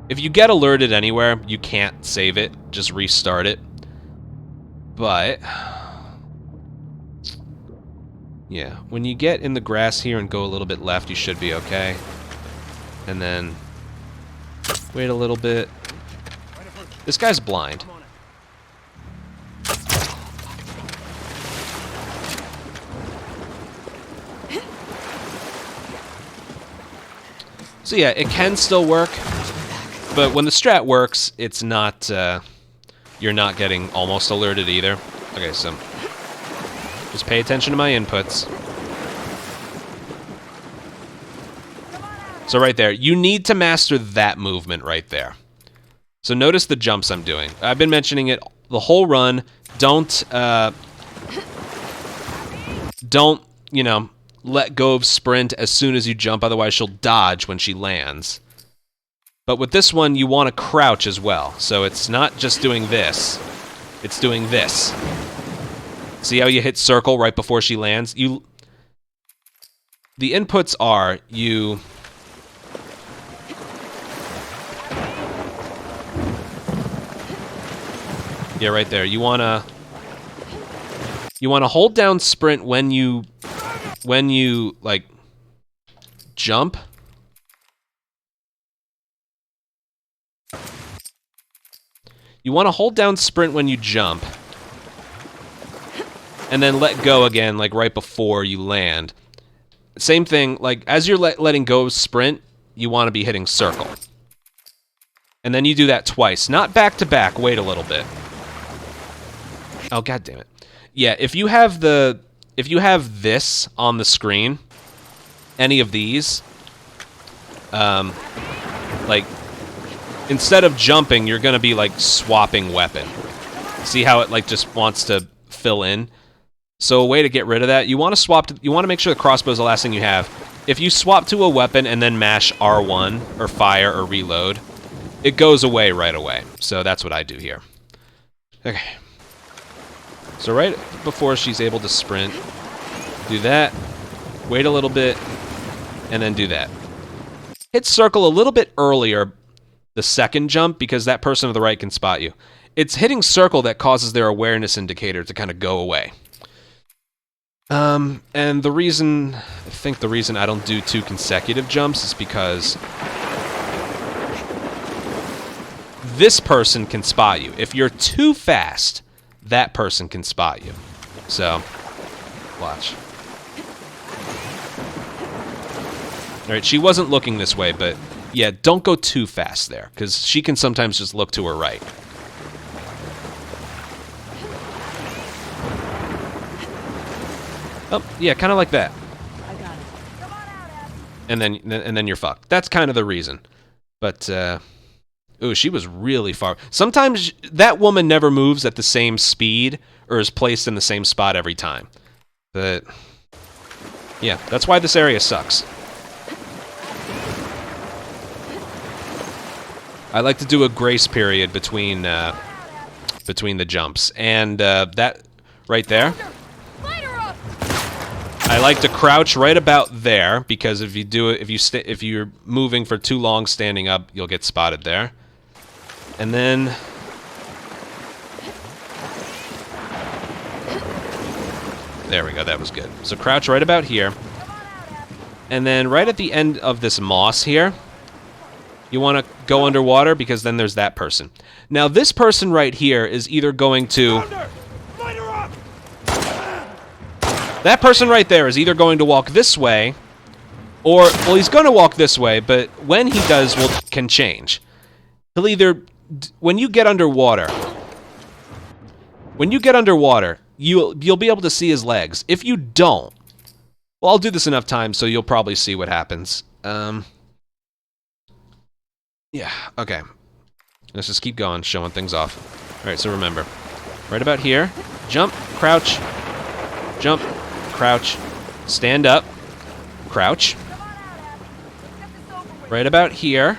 If you get alerted anywhere, you can't save it. Just restart it. But yeah, when you get in the grass here and go a little bit left, you should be okay. And then wait a little bit. This guy's blind. So yeah, it can still work, but when the strat works, it's not, you're not getting almost alerted either. Okay, so just pay attention to my inputs. So right there, you need to master that movement right there. So notice the jumps I'm doing. I've been mentioning it the whole run. Don't, you know, let go of sprint as soon as you jump, otherwise she'll dodge when she lands. But with this one, you want to crouch as well. So it's not just doing this, it's doing this. See how you hit circle right before she lands? The inputs are you... Yeah, right there. You wanna hold down sprint when you like jump. You want to hold down sprint when you jump, and then let go again, like right before you land. Same thing, like as you're letting go of sprint, you want to be hitting circle, and then you do that twice, not back to back. Wait a little bit. Oh, god damn it. Yeah, if you have this on the screen, any of these, like, instead of jumping, you're gonna be, like, swapping weapon. See how it, like, just wants to fill in? So a way to get rid of that, you want to make sure the crossbow is the last thing you have. If you swap to a weapon and then mash R1, or fire, or reload, it goes away right away. So that's what I do here. Okay. So right before she's able to sprint, do that, wait a little bit, and then do that. Hit circle a little bit earlier, the second jump, because that person to the right can spot you. It's hitting circle that causes their awareness indicator to kind of go away. And I think the reason I don't do 2 consecutive jumps is because this person can spot you. If you're too fast, that person can spot you. So, watch. Alright, she wasn't looking this way, but yeah, don't go too fast there, because she can sometimes just look to her right. Oh, yeah, kind of like that.
I got it.
And then you're fucked. That's kind of the reason. But, ooh, she was really far. Sometimes that woman never moves at the same speed or is placed in the same spot every time. But, yeah, that's why this area sucks. I like to do a grace period between the jumps. And that right there, I like to crouch right about there, because if you do it, if you're moving for too long standing up, you'll get spotted there. And then there we go, that was good. So crouch right about here. And then right at the end of this moss here, you want to go underwater, because then there's that person. Now this person right here is either going to... That person right there is either going to walk this way, or, well, he's going to walk this way, but when he does, can change. He'll either... When you get underwater, you'll be able to see his legs. If you don't, well, I'll do this enough times so you'll probably see what happens. Yeah, okay. Let's just keep going, showing things off. Alright, so remember, right about here, jump, crouch, jump, crouch, stand up, crouch. Right about here,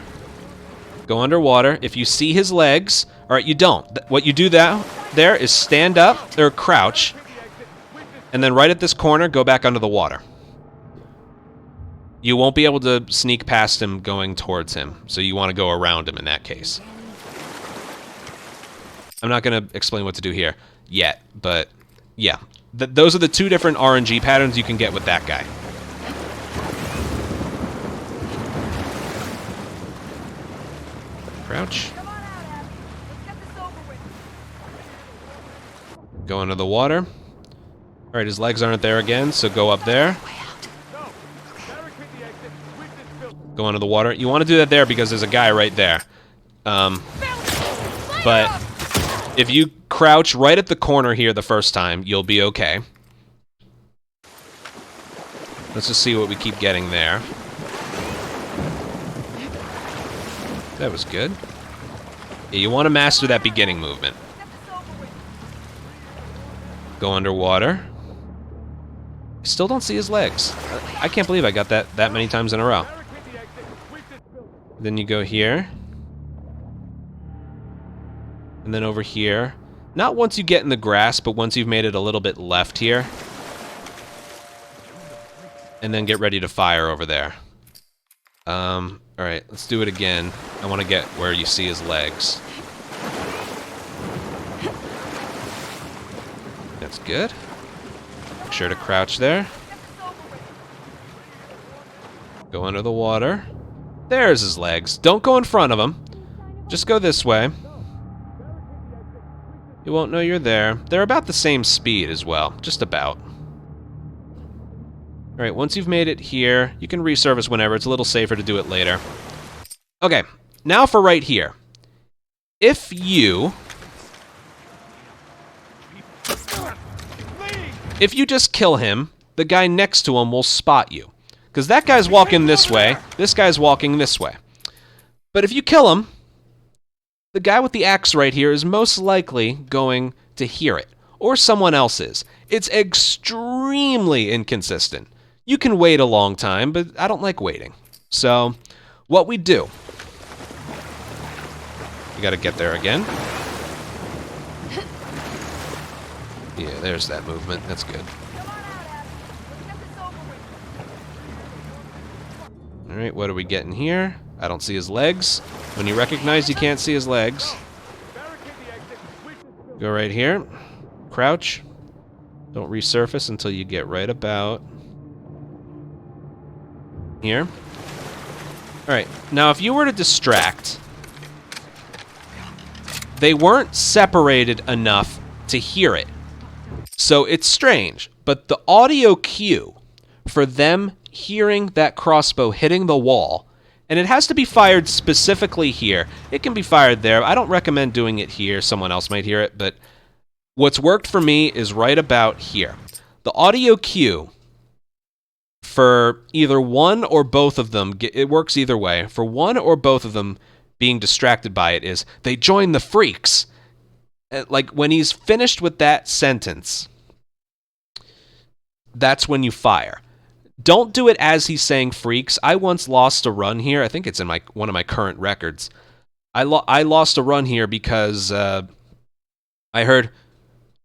go underwater. If you see his legs, alright, you don't. What you do there is stand up, or crouch, and then right at this corner, go back under the water. You won't be able to sneak past him going towards him, so you want to go around him in that case. I'm not going to explain what to do here yet, but yeah. Those are the 2 different RNG patterns you can get with that guy. Crouch. Go into the water. Alright, his legs aren't there again, so go up there. Go under the water. You want to do that there because there's a guy right there. But if you crouch right at the corner here the first time, you'll be okay. Let's just see what we keep getting there. That was good. Yeah, you want to master that beginning movement. Go underwater. I still don't see his legs. I can't believe I got that many times in a row. Then you go here. And then over here. Not once you get in the grass, but once you've made it a little bit left here. And then get ready to fire over there. Alright, let's do it again. I want to get where you see his legs. That's good. Make sure to crouch there. Go under the water. There's his legs. Don't go in front of him. Just go this way. He won't know you're there. They're about the same speed as well. Just about. Alright, once you've made it here, you can resurface whenever. It's a little safer to do it later. Okay, now for right here. If you just kill him, the guy next to him will spot you. Because that guy's walking this way, this guy's walking this way. But if you kill him, the guy with the axe right here is most likely going to hear it. Or someone else is. It's extremely inconsistent. You can wait a long time, but I don't like waiting. So, what we do... We gotta get there again. Yeah, there's that movement. That's good. Alright, what are we getting here? I don't see his legs. When you recognize you can't see his legs, go right here. Crouch. Don't resurface until you get right about here. Alright, now if you were to distract, they weren't separated enough to hear it. So it's strange, but the audio cue for them hearing that crossbow hitting the wall, and it has to be fired specifically here. It can be fired there. I don't recommend doing it here. Someone else might hear it, but what's worked for me is right about here. The audio cue for either one or both of them, it works either way, for one or both of them being distracted by it is, they join the freaks. Like, when he's finished with that sentence, that's when you fire. Don't do it as he's saying freaks. I once lost a run here. I think it's in one of my current records. I lost a run here because I heard,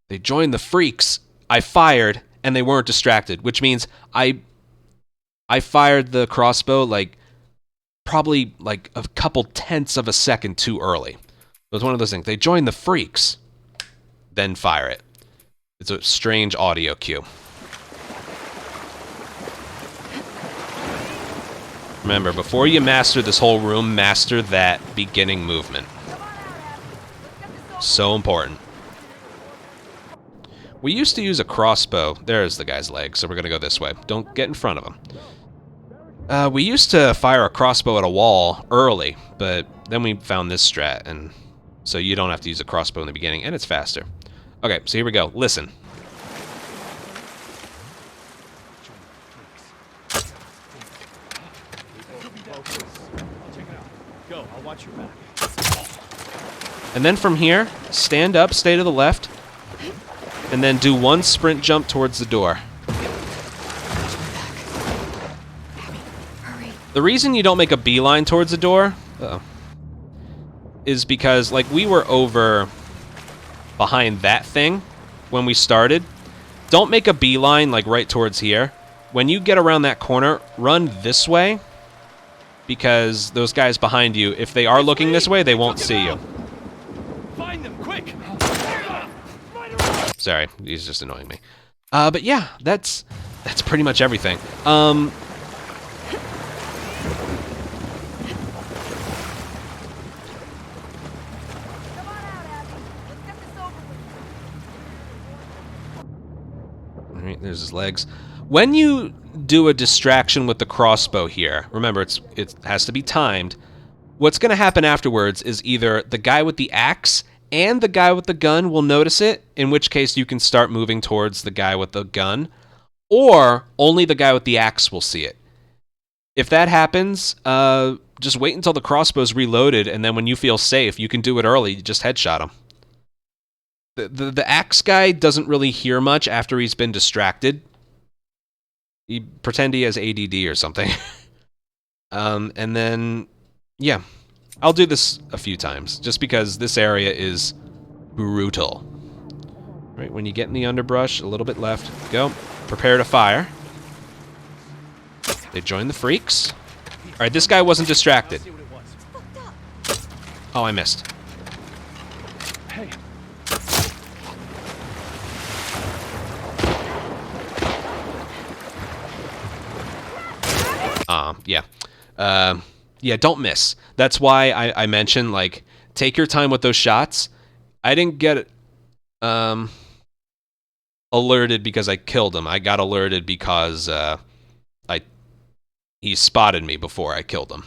they joined the freaks. I fired, and they weren't distracted, which means I fired the crossbow probably a couple tenths of a second too early. It was one of those things. They join the freaks, then fire it. It's a strange audio cue. Remember, before you master this whole room, master that beginning movement. So important. We used to use a crossbow. There's the guy's leg, so we're going to go this way. Don't get in front of him. We used to fire a crossbow at a wall early, but then we found this strat, and so you don't have to use a crossbow in the beginning, and it's faster. Okay, so here we go. Listen.
Go, I'll watch your back.
And then from here, stand up, stay to the left, and then do one sprint jump towards the door. The reason you don't make a beeline towards the door is because, we were over behind that thing when we started. Don't make a beeline, right towards here. When you get around that corner, run this way, because those guys behind you, if they are looking this way, they won't see you.
Find them, quick!
Sorry, he's just annoying me. But yeah, that's pretty much everything. Alright, there's his legs. When you do a distraction with the crossbow here, remember it has to be timed. What's going to happen afterwards is either the guy with the axe and the guy with the gun will notice it, in which case you can start moving towards the guy with the gun, or only the guy with the axe will see it. If that happens, just wait until the crossbow's reloaded, and then when you feel safe, you can do it early. You just headshot him. The axe guy doesn't really hear much after he's been distracted. You pretend he has ADD or something. And then, yeah. I'll do this a few times, just because this area is brutal. Right, when you get in the underbrush, a little bit left, go. Prepare to fire. They join the freaks. Alright, this guy wasn't distracted. Oh, I missed. Yeah. Yeah, don't miss. That's why I mentioned, like, take your time with those shots. I didn't get alerted because I killed him. I got alerted because he spotted me before I killed him.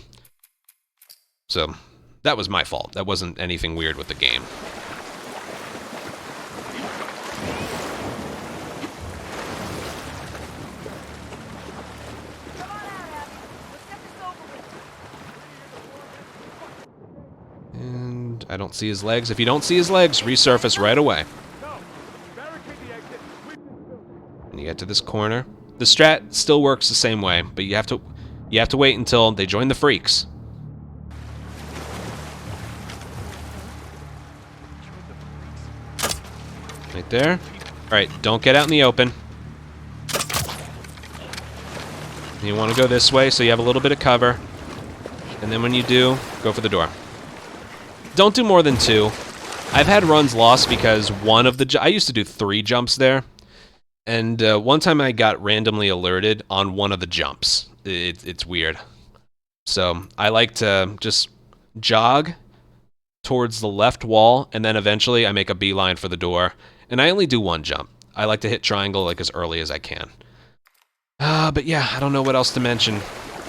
So that was my fault. That wasn't anything weird with the game. And I don't see his legs. If you don't see his legs, resurface right away. And you get to this corner. The strat still works the same way, but you have to wait until they join the freaks. Right there. Alright, don't get out in the open. You want to go this way so you have a little bit of cover. And then when you do, go for the door. Don't do more than 2. I've had runs lost because one of the... I used to do 3 jumps there. And one time I got randomly alerted on one of the jumps. It's weird. So I like to just jog towards the left wall, and then eventually I make a beeline for the door. And I only do 1 jump. I like to hit triangle like as early as I can. But yeah, I don't know what else to mention.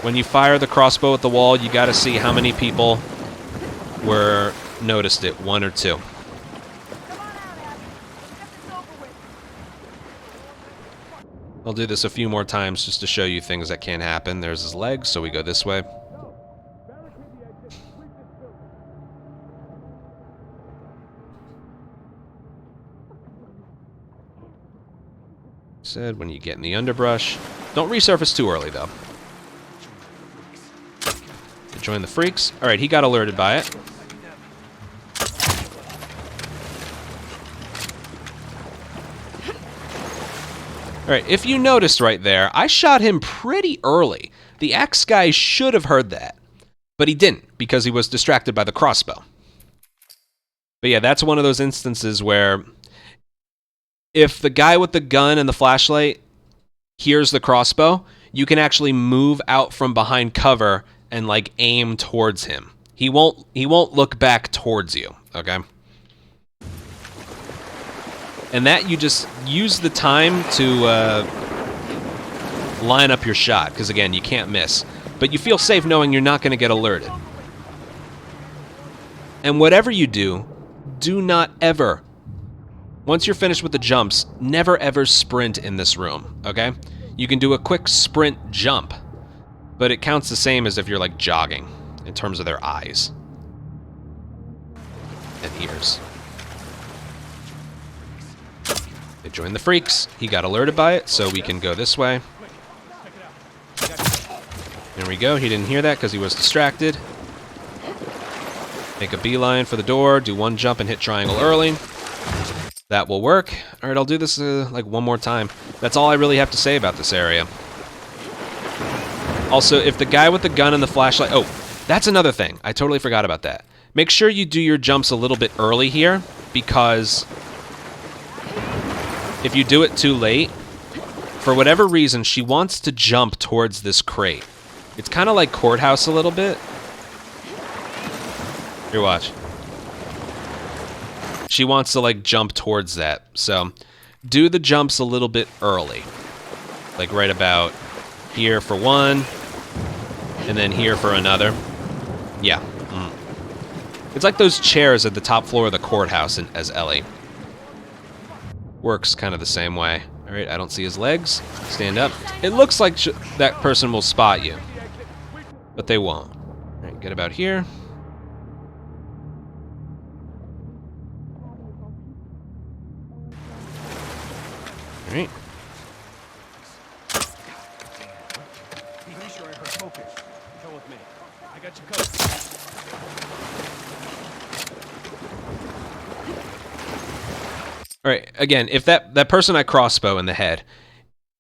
When you fire the crossbow at the wall, you gotta see how many people noticed it, 1 or 2. I'll do this a few more times just to show you things that can happen. There's his legs, so we go this way. Said when you get in the underbrush. Don't resurface too early, though. Join the freaks. Alright, he got alerted by it. Alright, if you noticed right there, I shot him pretty early. The axe guy should have heard that. But he didn't, because he was distracted by the crossbow. But yeah, that's one of those instances where if the guy with the gun and the flashlight hears the crossbow, you can actually move out from behind cover and like aim towards him. He won't look back towards you, okay? And that you just use the time to line up your shot, because again, you can't miss. But you feel safe knowing you're not going to get alerted. And whatever you do, do not ever, once you're finished with the jumps, never ever sprint in this room, okay? You can do a quick sprint jump, but it counts the same as if you're like jogging in terms of their eyes and ears. They joined the freaks. He got alerted by it, so we can go this way. There we go. He didn't hear that because he was distracted. Make a beeline for the door, do 1 jump and hit triangle early. That will work. Alright, I'll do this like 1 more time. That's all I really have to say about this area. Also, if the guy with the gun and the flashlight... Oh, that's another thing. I totally forgot about that. Make sure you do your jumps a little bit early here, because if you do it too late, for whatever reason, she wants to jump towards this crate. It's kind of like Courthouse a little bit. Here, watch. She wants to, like, jump towards that. So, do the jumps a little bit early. Like, right about here for one, and then here for another. Yeah. It's like those chairs at the top floor of the courthouse as Ellie. Works kind of the same way. All right, I don't see his legs. Stand up. It looks like that person will spot you, but they won't. All right, get about here. All right. All right, again, if that person I crossbow in the head,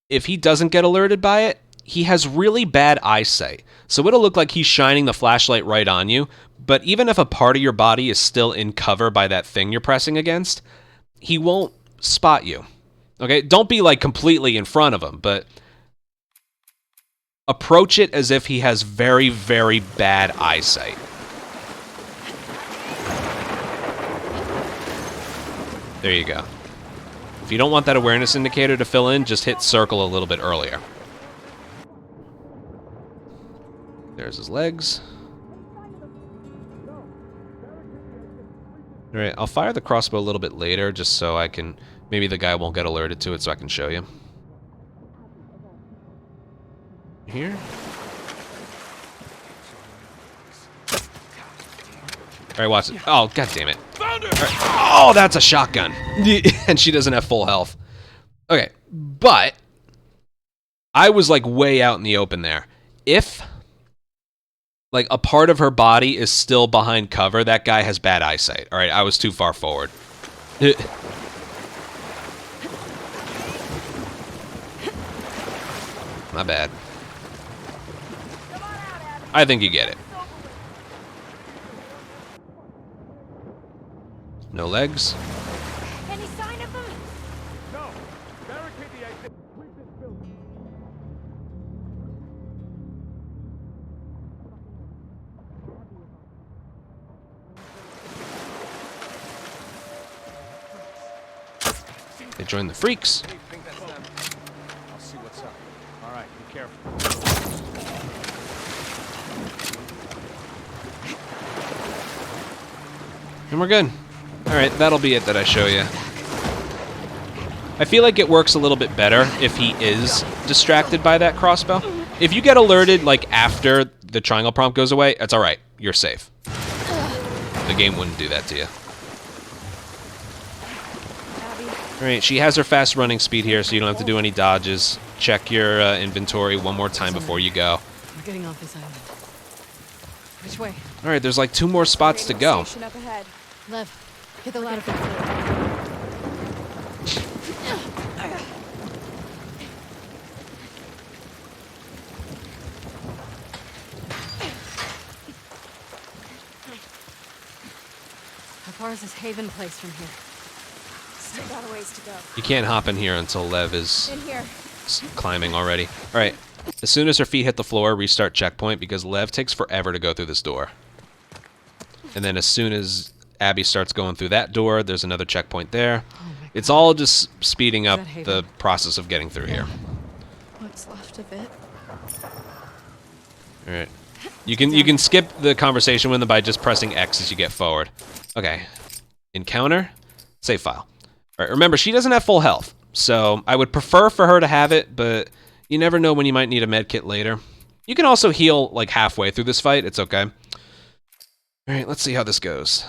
if he doesn't get alerted by it, he has really bad eyesight. So it'll look like he's shining the flashlight right on you, but even if a part of your body is still in cover by that thing you're pressing against, he won't spot you. Okay? Don't be like completely in front of him, but approach it as if he has very, very bad eyesight. There you go. If you don't want that awareness indicator to fill in, just hit circle a little bit earlier. There's his legs. All right, I'll fire the crossbow a little bit later just so I can... Maybe the guy won't get alerted to it so I can show you. Here. All right, watch it. Oh, god damn it. Right. Oh, that's a shotgun. And she doesn't have full health. Okay, but I was like way out in the open there. If like a part of her body is still behind cover, that guy has bad eyesight. All right, I was too far forward. My bad. I think you get it. No legs.
Any sign of them?
No. Barricade the exit. Sweep this building.
They joined the freaks.
I'll see what's up. All right, be careful.
And we're good. Alright, that'll be it that I show you. I feel like it works a little bit better if he is distracted by that crossbow. If you get alerted, like, after the triangle prompt goes away, it's alright. You're safe. The game wouldn't do that to you. Alright, she has her fast running speed here, so you don't have to do any dodges. Check your inventory one more time before you go.
We're getting off this island. Which way?
Alright, there's like 2 more spots to go.
Station up ahead.
Lev, get the ladder. How far is this Haven place from here?
Still got a ways to go.
You can't hop in here until Lev is
In here.
climbing already. Alright, as soon as her feet hit the floor, restart checkpoint, because Lev takes forever to go through this door. And then as soon as Abby starts going through that door, there's another checkpoint there.
Oh my
It's all just speeding up
that Haven?
the process of getting through here.
What's left of it?
Alright. You can skip the conversation with them by just pressing X as you get forward. Okay. Encounter. Save file. Alright, remember, she doesn't have full health. So I would prefer for her to have it, but you never know when you might need a med kit later. You can also heal like halfway through this fight. It's okay. Alright, let's see how this goes.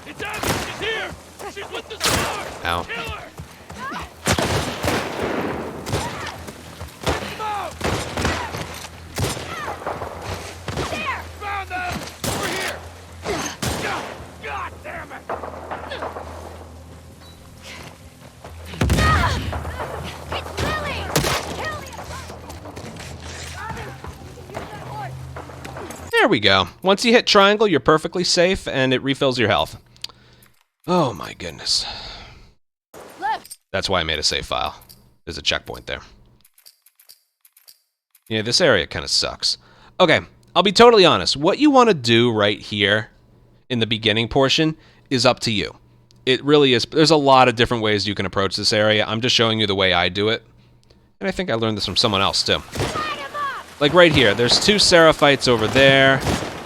It's Abby! She's here! She's with the sword!
Ow.
Kill her! Found them! We're here! God damn it!
It's Lily! Kill the
There we go. Once you hit triangle, you're perfectly safe, and it refills your health. Oh my goodness.
Left.
That's why I made a save file. There's a checkpoint there. Yeah, this area kind of sucks. Okay, I'll be totally honest. What you want to do right here in the beginning portion is up to you. It really is. There's a lot of different ways you can approach this area. I'm just showing you the way I do it. And I think I learned this from someone else, too. Like right here, there's 2 Seraphites over there.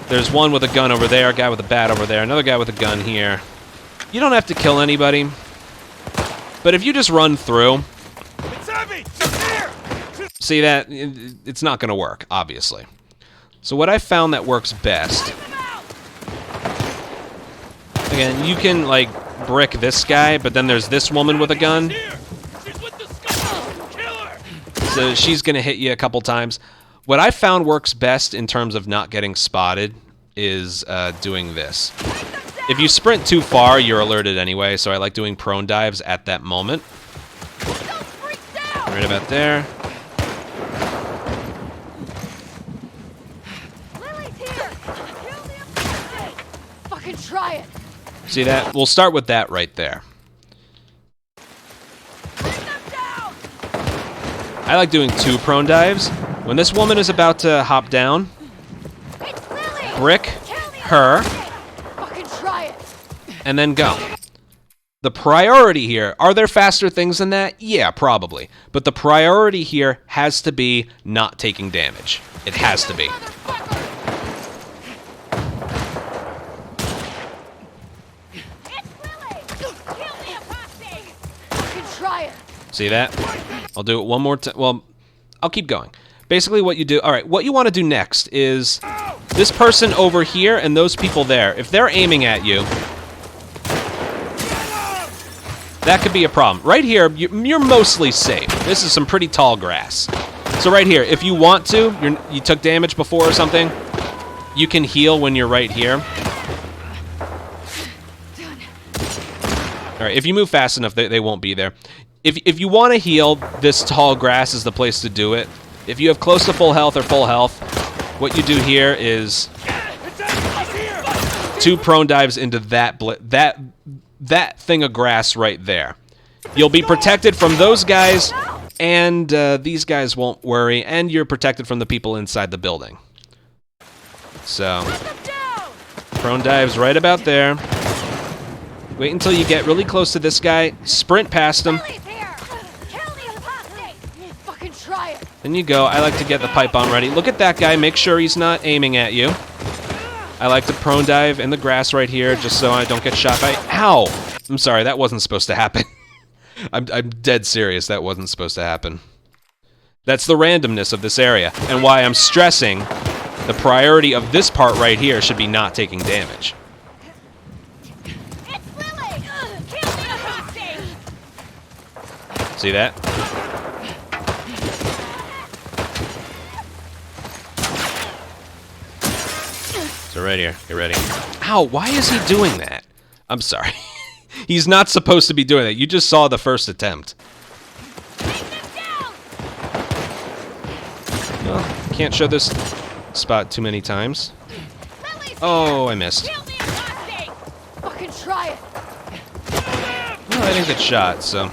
There's one with a gun over there, a guy with a bat over there, another guy with a gun here. You don't have to kill anybody. But if you just run through... See that? It's not going to work, obviously. So what I found that works best... Again, you can, like, brick this guy, but then there's this woman with a gun. So she's going to hit you a couple times. What I found works best in terms of not getting spotted is doing this. If you sprint too far, you're alerted anyway, so I like doing prone dives at that moment. Right about there.
Fucking try it.
See that? We'll start with that right there. I like doing 2 prone dives. When this woman is about to hop down, brick her, and then go. The priority here, are there faster things than that? Yeah, probably. But the priority here has to be not taking damage. It has to be. See that? I'll do it one more time. Well, I'll keep going. Basically what you do... Alright, what you want to do next is... This person over here and those people there, if they're aiming at you... That could be a problem. Right here, you're mostly safe. This is some pretty tall grass. So right here, if you want to, you took damage before or something, you can heal when you're right here. Alright, if you move fast enough, they won't be there. If you want to heal, this tall grass is the place to do it. If you have close to full health or full health, what you do here is 2 prone dives into that thing of grass right there. You'll be protected from those guys, and these guys won't worry, and you're protected from the people inside the building. So, prone dives right about there. Wait until you get really close to this guy, sprint past him. Then you go. I like to get the pipe bomb ready. Look at that guy. Make sure he's not aiming at you. I like to prone dive in the grass right here just so I don't get shot by... Ow! I'm sorry, that wasn't supposed to happen. I'm dead serious. That wasn't supposed to happen. That's the randomness of this area, and why I'm stressing the priority of this part right here should be not taking damage. See that? So right here, get ready. Ow, why is he doing that? I'm sorry. He's not supposed to be doing that. You just saw the first attempt. Well, can't show this spot too many times. Oh, I missed.
Fucking try it.
Well, I didn't get shot, so...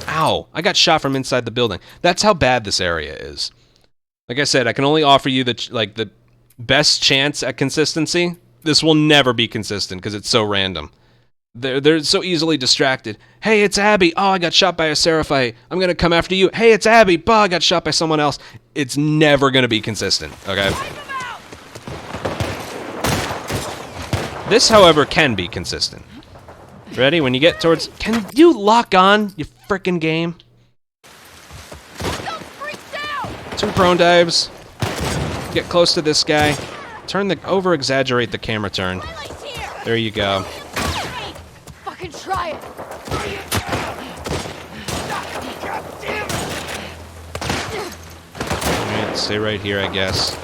Ow, I got shot from inside the building. That's how bad this area is. Like I said, I can only offer you the best chance at consistency. This will never be consistent because it's so random. They're so easily distracted. Hey, it's Abby. Oh, I got shot by a Seraphite. I'm going to come after you. Hey, it's Abby. Bah, I got shot by someone else. It's never going to be consistent, okay? This, however, can be consistent. Ready? When you get towards... Can you lock on, you frickin' game? 2 prone dives. Get close to this guy. Over-exaggerate the camera turn. There you go.
Fucking try it.
Alright, stay right here, I guess.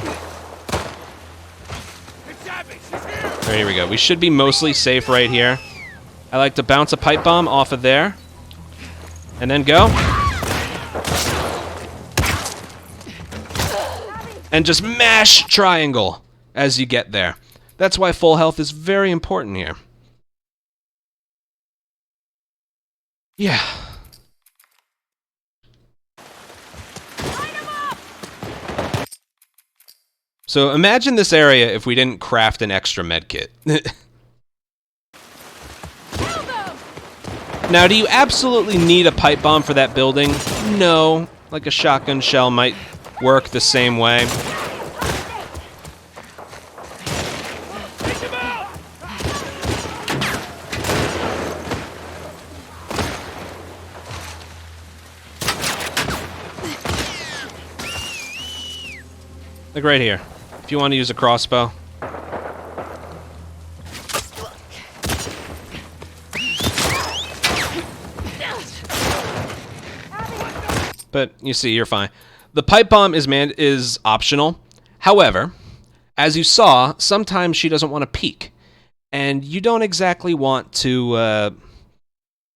There, here we go. We should be mostly safe right here. I like to bounce a pipe bomb off of there. And then go. And just mash triangle as you get there. That's why full health is very important here. Yeah. So imagine this area if we didn't craft an extra medkit. Now, do you absolutely need a pipe bomb for that building? No. Like a shotgun shell might work the same way. Like right here. If you want to use a crossbow. But you see, you're fine. The pipe bomb is optional. However, as you saw, sometimes she doesn't want to peek. And you don't exactly want to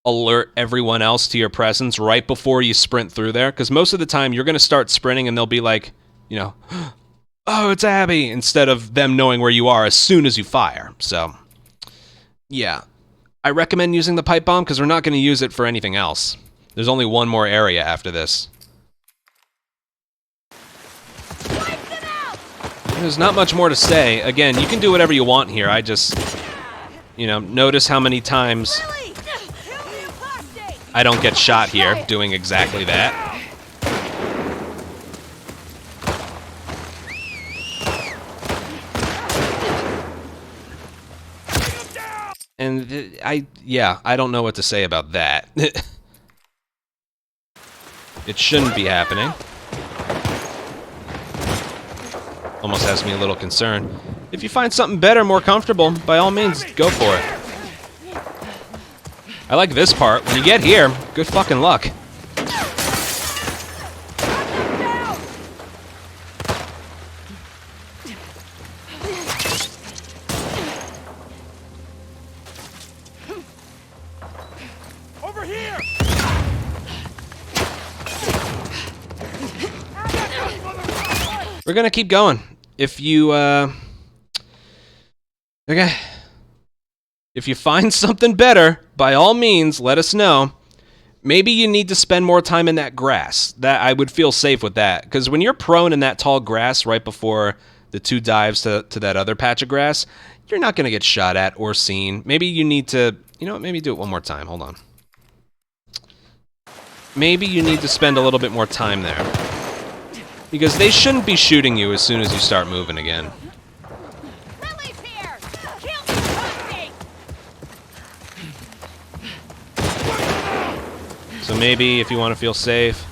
alert everyone else to your presence right before you sprint through there. Because most of the time, you're going to start sprinting and they'll be like, you know, oh, it's Abby, instead of them knowing where you are as soon as you fire. So, yeah. I recommend using the pipe bomb because we're not going to use it for anything else. There's only one more area after this. There's not much more to say. Again, you can do whatever you want here. I just, you know, notice how many times I don't get shot here doing exactly that. And I don't know what to say about that. It shouldn't be happening. Almost has me a little concerned. If you find something better, more comfortable, by all means, go for it. I like this part. When you get here, good fucking luck.
Over here!
We're gonna keep going. If you, okay. If you find something better, by all means, let us know. Maybe you need to spend more time in that grass. That I would feel safe with that. Because when you're prone in that tall grass right before the 2 dives to that other patch of grass, you're not gonna get shot at or seen. Maybe you need to, you know what, maybe do it one more time. Hold on. Maybe you need to spend a little bit more time there. Because they shouldn't be shooting you as soon as you start moving again.
Lily's here! Kill the
So maybe if you want to feel safe.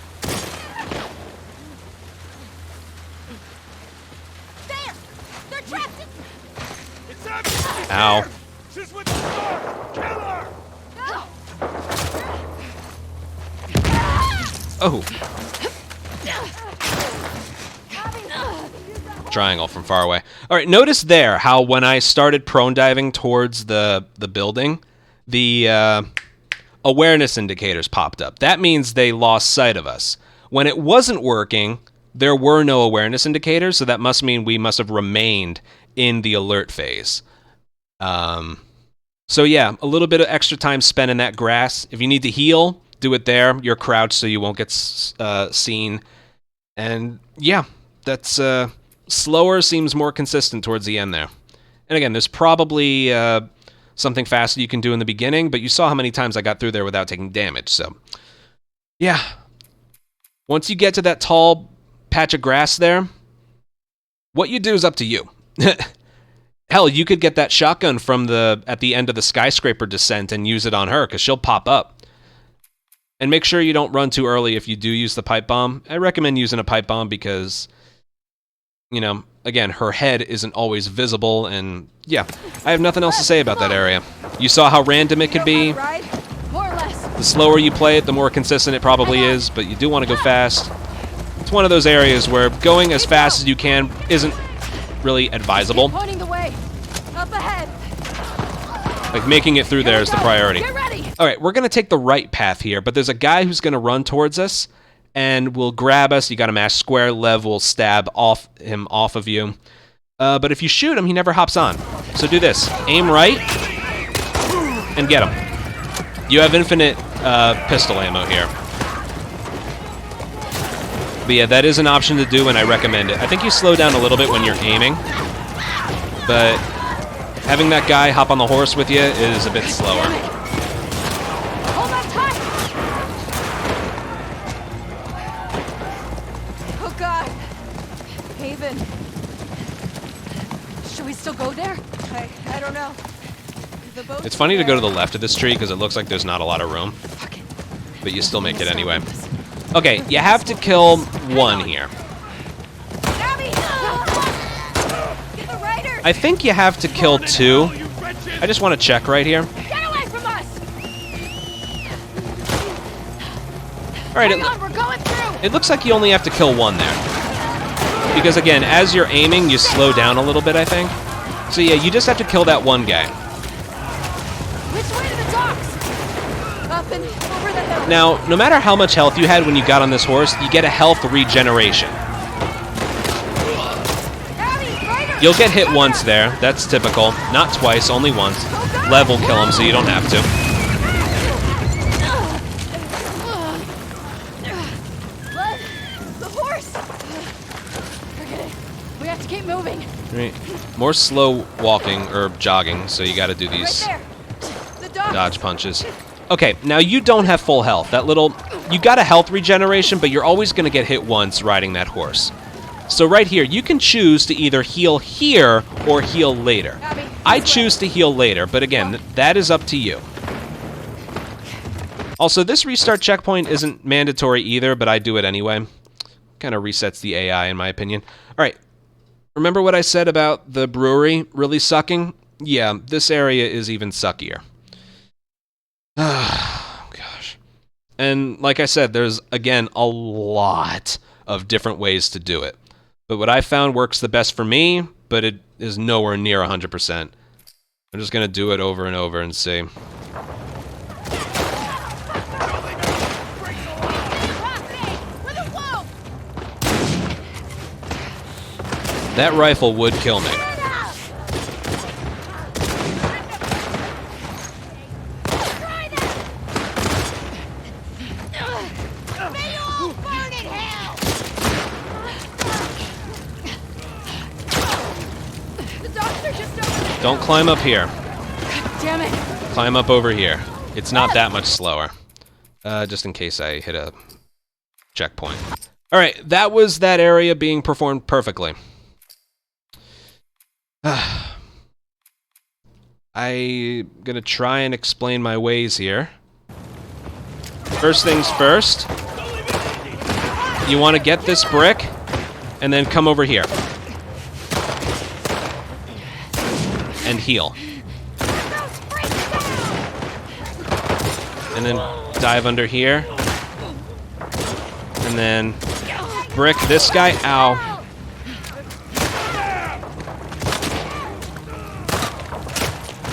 There! They're trapped!
It's Abby!
Ow.
She's with the storm! Kill her!
Oh. Triangle from far away. All right, notice there how when I started prone diving towards the building, the awareness indicators popped up. That means they lost sight of us. When it wasn't working, there were no awareness indicators, so that must mean we must have remained in the alert phase. So yeah, a little bit of extra time spent in that grass. If you need to heal, do it there. You're crouched so you won't get seen. And yeah, that's slower seems more consistent towards the end there. And again, there's probably something faster you can do in the beginning, but you saw how many times I got through there without taking damage, so yeah. Once you get to that tall patch of grass there, what you do is up to you. Hell, you could get that shotgun from at the end of the skyscraper descent and use it on her, because she'll pop up. And make sure you don't run too early if you do use the pipe bomb. I recommend using a pipe bomb because, you know, again, her head isn't always visible, and yeah, I have nothing else to say about that area. You saw how random it could be.
More or less.
The slower you play it, the more consistent it probably is, but you do want to go fast. It's one of those areas where going as fast as you can isn't really advisable.
Pointing the way. Up ahead.
Like, making it through there is the priority.
Get ready.
All right, we're going to take the right path here, but there's a guy who's going to run towards us and will grab us. You got to mash square. Lev will stab him off of you. But if you shoot him, he never hops on. So do this. Aim right and get him. You have infinite pistol ammo here. But yeah, that is an option to do, and I recommend it. I think you slow down a little bit when you're aiming, but having that guy hop on the horse with you is a bit slower.
Hold on tight! Oh god. Haven.
Should we still go there?
I don't know. The boat's
It's funny to go to
there.
the left of this tree because it looks like there's not a lot of room,
Fuck it.
but you still make it
Let's start
anyway.
with this.
Okay, you have to kill one here.
Abby! Get the riders!
I think you have to kill two. I just want to check right here.
Get away from us!
All right,
Hang on, we're going through!
it looks like you only have to kill one there. Because again, as you're aiming, you slow down a little bit, I think. So yeah, you just have to kill that one guy.
Which way to the docks? Up and over the hill.
Now, no matter how much health you had when you got on this horse, you get a health regeneration.
Abby, riders!
You'll get hit once there. That's typical. Not twice, only once. Level kill him so you don't have to.
Blood! The horse!
Forget it. We have to keep moving.
Right. More slow walking or jogging, so you got to do
Right
these
there! The docks!
dodge punches. Okay, now you don't have full health. That little... You got a health regeneration, but you're always going to get hit once riding that horse. So right here, you can choose to either heal here or heal later.
Abby,
I
this way.
choose to heal later, but again, that is up to you. Also, this restart checkpoint isn't mandatory either, but I do it anyway. Kind of resets the AI, in my opinion. All right, remember what I said about the brewery really sucking? Yeah, this area is even suckier. Gosh. And like I said, there's, again, a lot of different ways to do it. But what I found works the best for me, but it is nowhere near 100%. I'm just going to do it over and over and see. That rifle would kill me. Don't climb up here.
Damn it.
Climb up over here. It's not that much slower. Just in case I hit a checkpoint. Alright, that was that area being performed perfectly. I'm gonna try and explain my ways here. First things first, you want to get this brick and then come over here and heal. And then dive under here. And then brick this guy. Ow.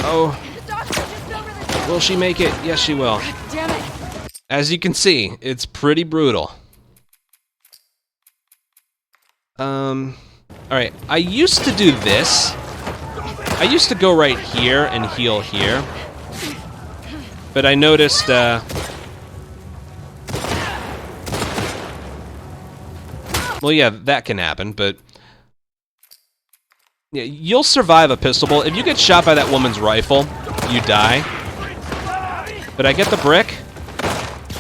Oh. Will she make it? Yes, she will.
Damn it.
As you can see, it's pretty brutal. Alright, I used to do this. I used to go right here and heal here. But I noticed, well, yeah, that can happen, but... Yeah, you'll survive a pistol bullet. If you get shot by that woman's rifle, you die. But I get the brick,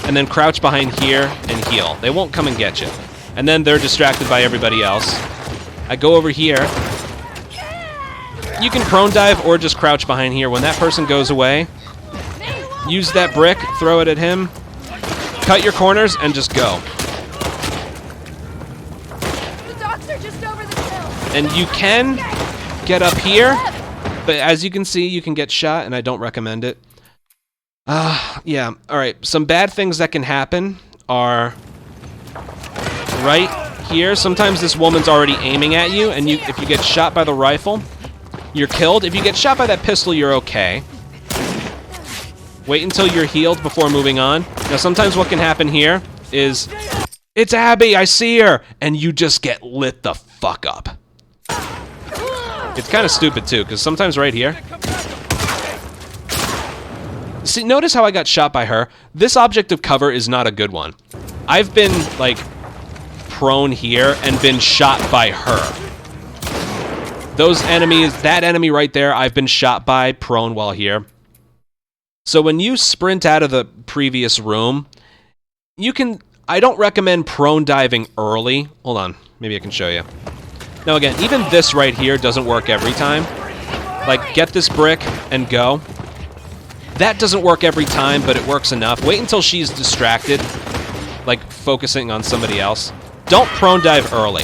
and then crouch behind here and heal. They won't come and get you. And then they're distracted by everybody else. I go over here. You can prone dive or just crouch behind here. When that person goes away, use that brick, throw it at him, cut your corners, and just go.
The docks are just over the hill.
And you can get up here, but as you can see, you can get shot, and I don't recommend it. Yeah, alright. Some bad things that can happen are right here. Sometimes this woman's already aiming at you, and if you get shot by the rifle, you're killed. If you get shot by that pistol, you're okay. Wait until you're healed before moving on. Now, sometimes what can happen here is, it's Abby, I see her, and you just get lit the fuck up. It's kind of stupid, too, because sometimes right here... See, notice how I got shot by her? This object of cover is not a good one. I've been, like, prone here and been shot by her. Those enemies, that enemy right there, I've been shot by prone while here. So when you sprint out of the previous room, you can... I don't recommend prone diving early. Hold on, maybe I can show you. Now again, even this right here doesn't work every time. Like, get this brick and go. That doesn't work every time, but it works enough. Wait until she's distracted, like focusing on somebody else. Don't prone dive early.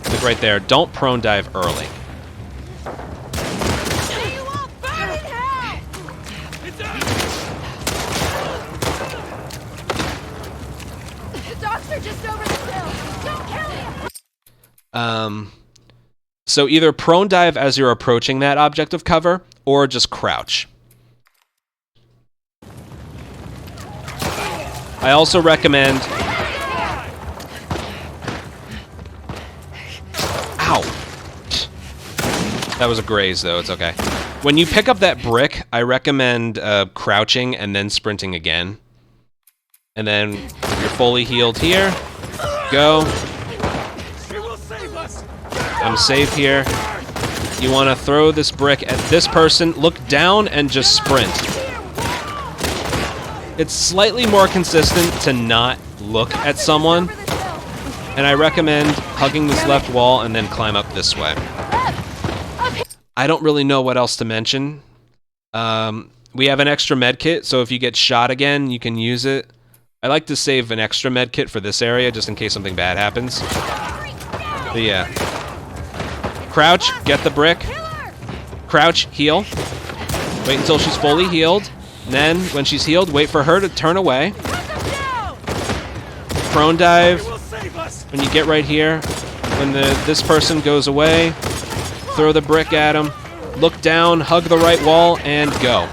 Like right there, don't prone dive early. So either prone dive as you're approaching that object of cover, or just crouch. I also recommend... Ow! That was a graze, though. It's okay. When you pick up that brick, I recommend crouching and then sprinting again. And then you're fully healed here. Go. I'm safe here. You want to throw this brick at this person, look down, and just sprint. It's slightly more consistent to not look at someone, and I recommend hugging this left wall and then climb up this way. I don't really know what else to mention. We have an extra med kit, so if you get shot again, you can use it. I like to save an extra med kit for this area, just in case something bad happens. But yeah. Crouch, get the brick. Crouch, heal. Wait until she's fully healed. And then, when she's healed, wait for her to turn away. Prone dive. When you get right here, when this person goes away, throw the brick at him. Look down, hug the right wall, and go.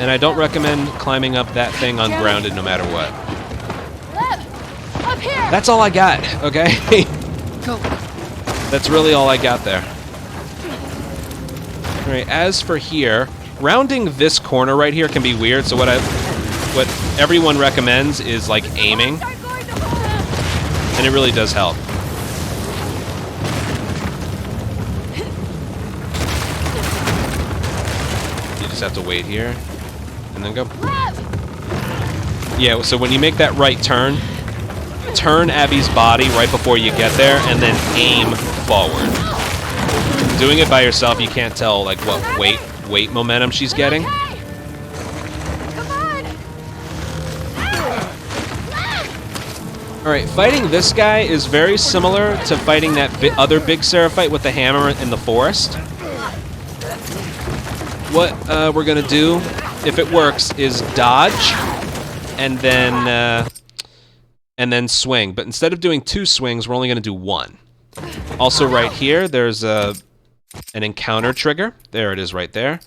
And I don't recommend climbing up that thing ungrounded no matter what. That's all I got, okay?
Go.
That's really all I got there. Alright, as for here, rounding this corner right here can be weird, so what everyone recommends is, like, aiming. And it really does help. You just have to wait here, and then go. Yeah, so when you make that right turn, turn Abby's body right before you get there, and then aim forward. Doing it by yourself, you can't tell like what weight momentum she's getting. Alright, fighting this guy is very similar to fighting that other big Seraphite with the hammer in the forest. What we're gonna do, if it works, is dodge, and then swing. But instead of doing 2 swings, we're only gonna do 1. Also right here, there's an encounter trigger. There it is right there.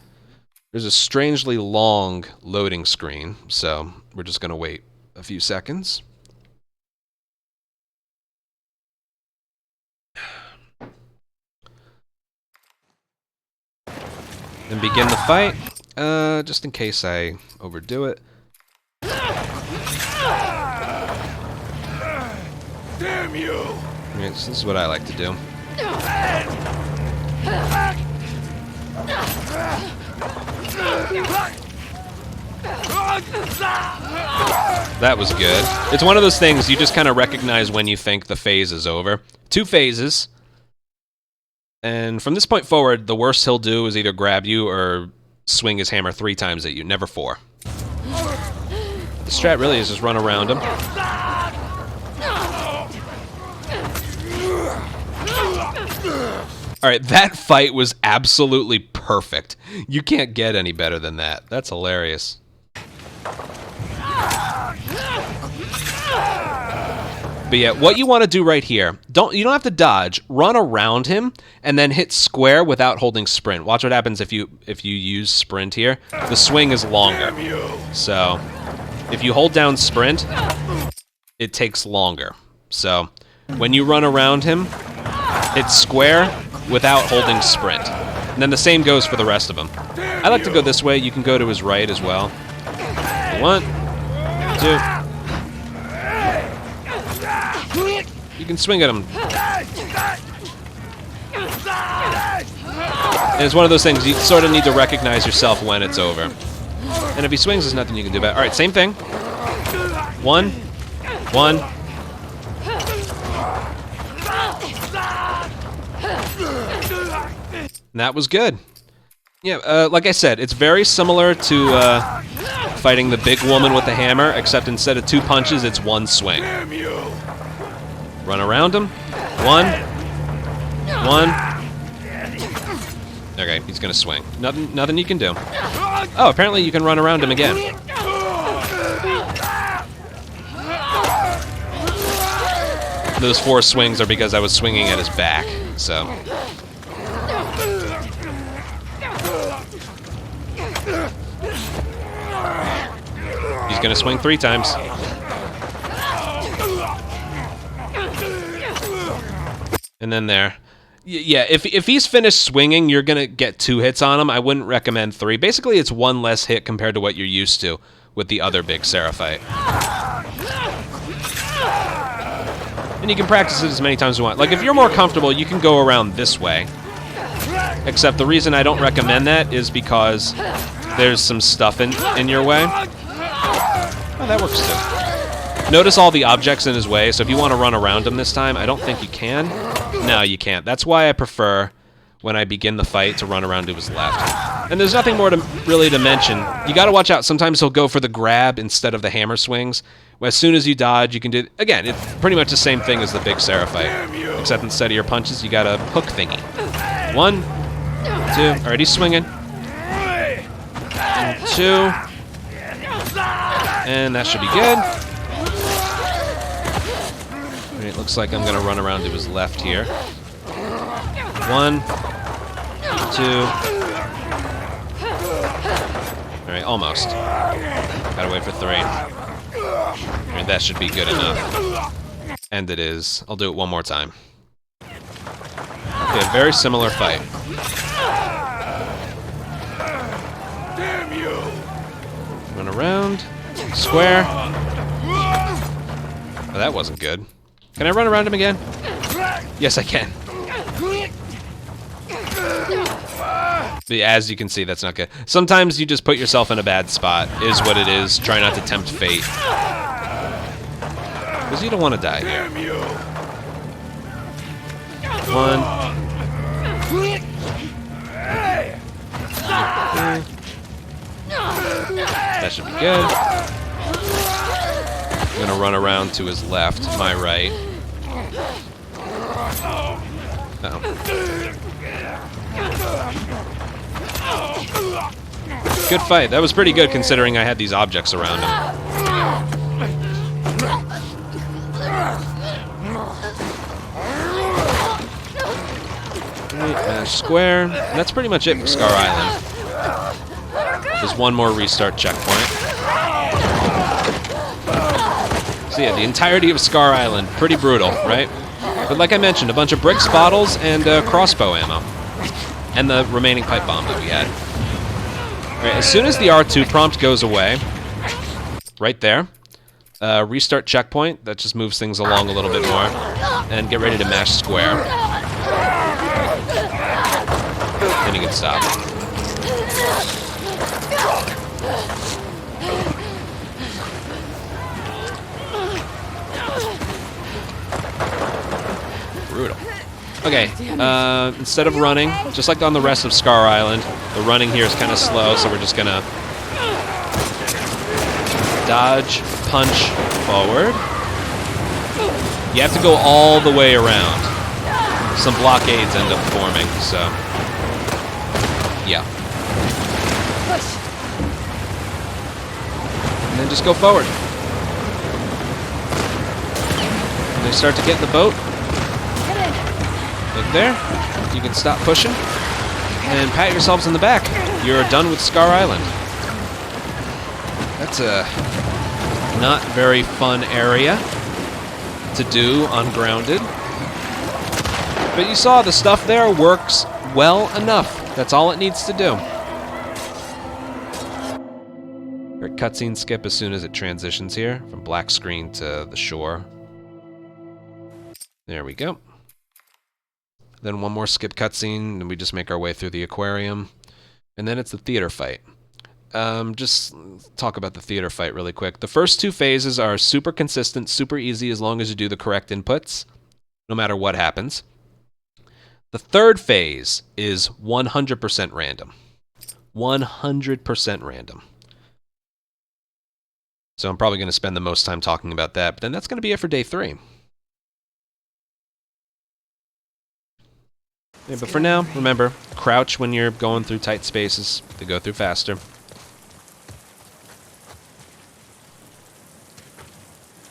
There's a strangely long loading screen, so we're just gonna wait a few seconds. Then begin the fight, just in case I overdo it.
Damn you!
Alright, so this is what I like to do. That was good. It's one of those things you just kind of recognize when you think the phase is over. 2 phases. And from this point forward, the worst he'll do is either grab you or swing his hammer 3 times at you, never 4. The strat really is just run around him. Alright, that fight was absolutely perfect. You can't get any better than that. That's hilarious. But yeah, what you want to do right here, you don't have to dodge. Run around him and then hit square without holding sprint. Watch what happens if you use sprint here. The swing is longer. So if you hold down sprint, it takes longer. So when you run around him, hit square without holding sprint. And then the same goes for the rest of them. I like to go this way. You can go to his right as well. 1, 2. You can swing at him. And it's one of those things, you sort of need to recognize yourself when it's over. And if he swings, there's nothing you can do about it. Alright, same thing. 1, 1. And that was good. Yeah, like I said, it's very similar to fighting the big woman with the hammer, except instead of 2 punches, it's 1 swing. Run around him. 1. 1. Okay, he's gonna swing. Nothing you can do. Oh, apparently you can run around him again. Those 4 swings are because I was swinging at his back, so. He's gonna swing 3 times. And then there. Yeah, if he's finished swinging, you're gonna get 2 hits on him. I wouldn't recommend 3. Basically, it's 1 less hit compared to what you're used to with the other big Seraphite. And you can practice it as many times as you want. Like, if you're more comfortable, you can go around this way. Except the reason I don't recommend that is because there's some stuff in your way. Oh, that works too. Notice all the objects in his way, so if you want to run around him this time, I don't think you can. No, you can't. That's why I prefer, when I begin the fight, to run around to his left. And there's nothing more really to mention. You gotta watch out. Sometimes he'll go for the grab instead of the hammer swings. As soon as you dodge, you can do... Again, it's pretty much the same thing as the big Seraphite. Except instead of your punches, you got a hook thingy. 1, 2... Alright, he's swinging. And 2... And that should be good. It looks like I'm going to run around to his left here. 1, 2... Alright, almost. Gotta wait for 3. Alright, that should be good enough. And it is. I'll do it one more time. Okay, very similar fight.
Damn you!
Run around. Square. Oh, that wasn't good. Can I run around him again? Yes, I can. But as you can see, that's not good. Sometimes you just put yourself in a bad spot, is what it is. Try not to tempt fate. Because you don't want to die here. 1. That should be good. I'm gonna run around to his left, my right. Uh-oh. Good fight. That was pretty good considering I had these objects around him. Mash square. And that's pretty much it for Scar Island. There's one more restart checkpoint. So yeah, the entirety of Scar Island, pretty brutal, right? But like I mentioned, a bunch of bricks, bottles, and crossbow ammo. And the remaining pipe bomb that we had. Alright, as soon as the R2 prompt goes away, right there, restart checkpoint, that just moves things along a little bit more. And get ready to mash square. Then you can stop. Brutal. Okay, instead of running, just like on the rest of Scar Island, the running here is kind of slow, so we're just gonna dodge, punch, forward. You have to go all the way around. Some blockades end up forming, so yeah. And then just go forward. When they start to get in the boat, like there, you can stop pushing and pat yourselves in the back. You're done with Scar Island. That's a not very fun area to do ungrounded. But you saw the stuff there works well enough. That's all it needs to do. cutscene skip as soon as it transitions here, from black screen to the shore. There we go. Then one more skip cutscene, and we just make our way through the aquarium. And then it's the theater fight. Just talk about the theater fight really quick. The first two phases are super consistent, super easy as long as you do the correct inputs, no matter what happens. The third phase is 100% random. 100% random. So I'm probably going to spend the most time talking about that, but then that's going to be it for day 3. Yeah, but for now, remember, crouch when you're going through tight spaces to go through faster.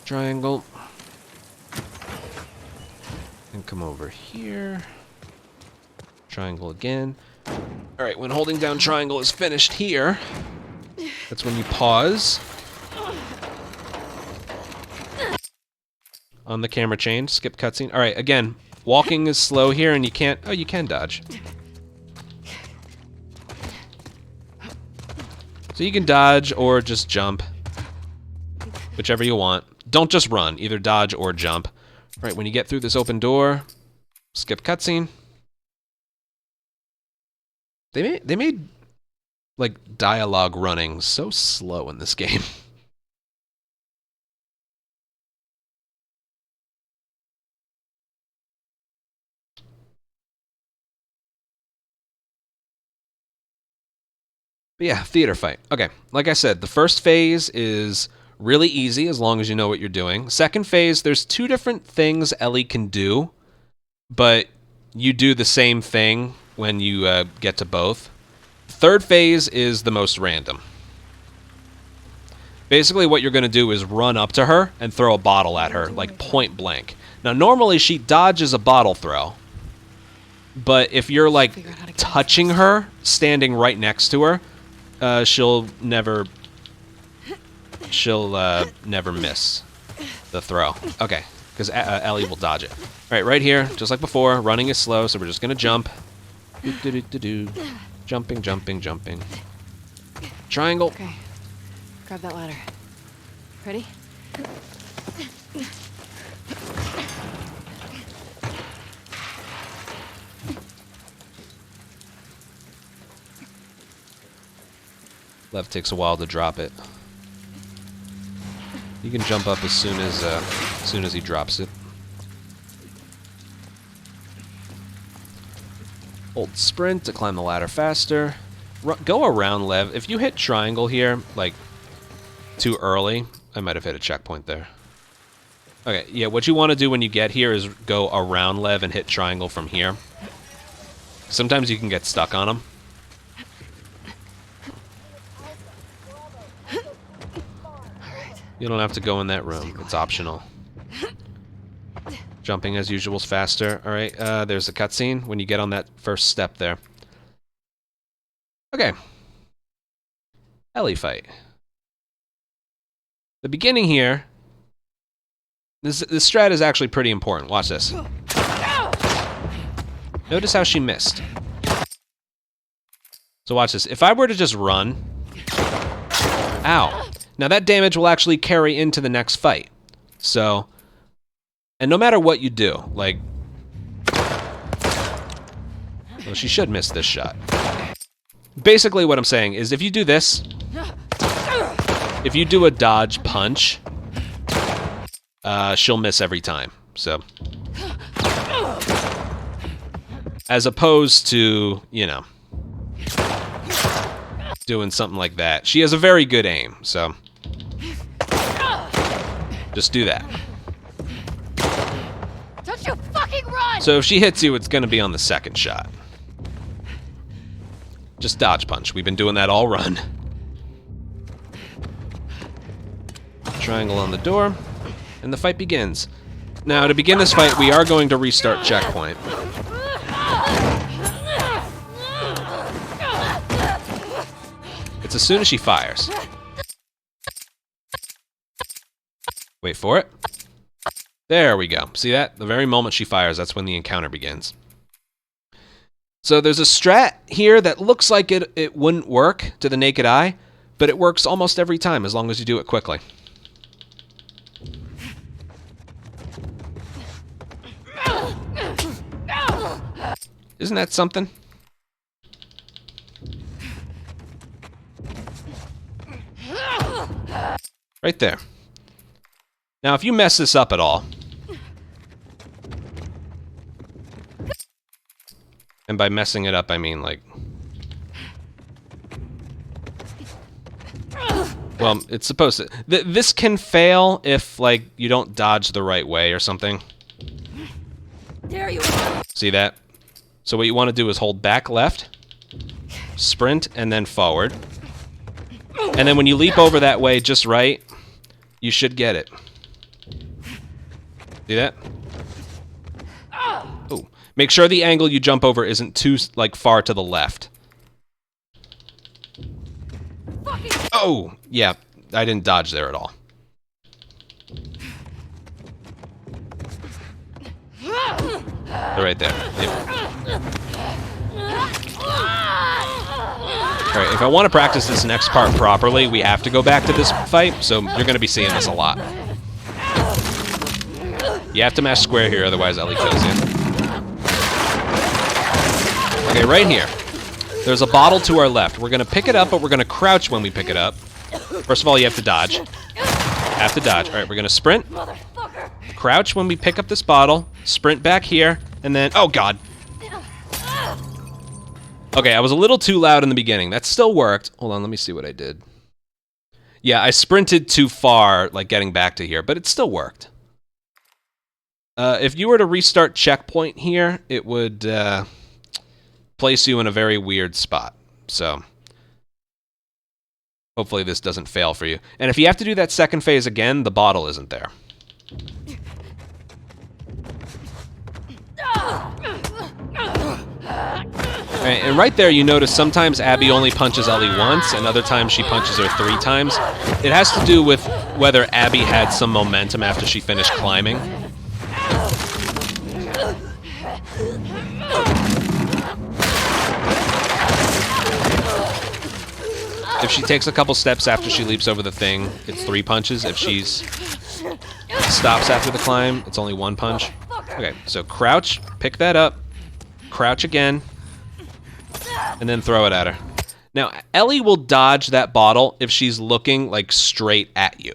Triangle. And come over here. Triangle again. Alright, when holding down triangle is finished here, that's when you pause on the camera chain, skip cutscene. Alright, again, walking is slow here and you can't, oh, you can dodge. So you can dodge or just jump, whichever you want. Don't just run, either dodge or jump. Alright, when you get through this open door, skip cutscene. They made like dialogue running so slow in this game. But yeah, theater fight. Okay, like I said, the first phase is really easy as long as you know what you're doing. Second phase, there's 2 different things Ellie can do, but you do the same thing when you get to both. Third phase is the most random. Basically what you're going to do is run up to her and throw a bottle at her, like point blank. Now normally she dodges a bottle throw, but if you're like touching her, standing right next to her, she'll never miss the throw. Okay, because Ellie will dodge it. All right here, just like before, running is slow, so we're just gonna jump. Jumping, jumping, jumping. Triangle.
Okay. Grab that ladder. Ready?
Left takes a while to drop it. You can jump up as soon as he drops it. Hold sprint to climb the ladder faster. Go around Lev. If you hit triangle here, like, too early, I might have hit a checkpoint there. Okay, yeah, what you want to do when you get here is go around Lev and hit triangle from here. Sometimes you can get stuck on him. You don't have to go in that room. It's optional. Jumping as usual is faster. Alright, there's a cutscene when you get on that first step there. Okay. Ellie fight. The beginning here, this strat is actually pretty important. Watch this. Notice how she missed. So watch this. If I were to just run... Ow. Now that damage will actually carry into the next fight. So... And no matter what you do, like... Well, she should miss this shot. Basically what I'm saying is if you do this... If you do a dodge punch... she'll miss every time, so... As opposed to, you know... doing something like that. She has a very good aim, so... Just do that.
Don't you fucking run!
So if she hits you, it's gonna be on the second shot. Just dodge punch. We've been doing that all run. Triangle on the door, and the fight begins. Now, to begin this fight, we are going to restart checkpoint. It's as soon as she fires. Wait for it. There we go. See that? The very moment she fires, that's when the encounter begins. So there's a strat here that looks like it wouldn't work to the naked eye, but it works almost every time as long as you do it quickly. Isn't that something? Right there. Now, if you mess this up at all, and by messing it up, I mean, like... Well, it's supposed to... This can fail if, like, you don't dodge the right way or something.
There you are.
See that? So what you want to do is hold back left, sprint, and then forward. And then when you leap over that way just right, you should get it. See that? Oh, make sure the angle you jump over isn't too, like, far to the left. Oh, yeah, I didn't dodge there at all. They're right there. Yep. Alright, if I want to practice this next part properly, we have to go back to this fight, so you're going to be seeing this a lot. You have to mash square here, otherwise Ellie kills you. Okay, right here. There's a bottle to our left. We're going to pick it up, but we're going to crouch when we pick it up. First of all, you have to dodge. Have to dodge. Alright, we're going to sprint. Crouch when we pick up this bottle. Sprint back here, and then... Oh, God. Okay, I was a little too loud in the beginning. That still worked. Hold on, let me see what I did. Yeah, I sprinted too far, like, getting back to here, but it still worked. If you were to restart checkpoint here, it would place you in a very weird spot. So, hopefully this doesn't fail for you. And if you have to do that second phase again, the bottle isn't there. Right, and right there you notice sometimes Abby only punches Ellie once, and other times she punches her 3 times. It has to do with whether Abby had some momentum after she finished climbing. If she takes a couple steps after she leaps over the thing, it's 3 punches. If she's stops after the climb, it's only 1 punch. Okay, so crouch, pick that up, crouch again, and then throw it at her. Now, Ellie will dodge that bottle if she's looking, like, straight at you.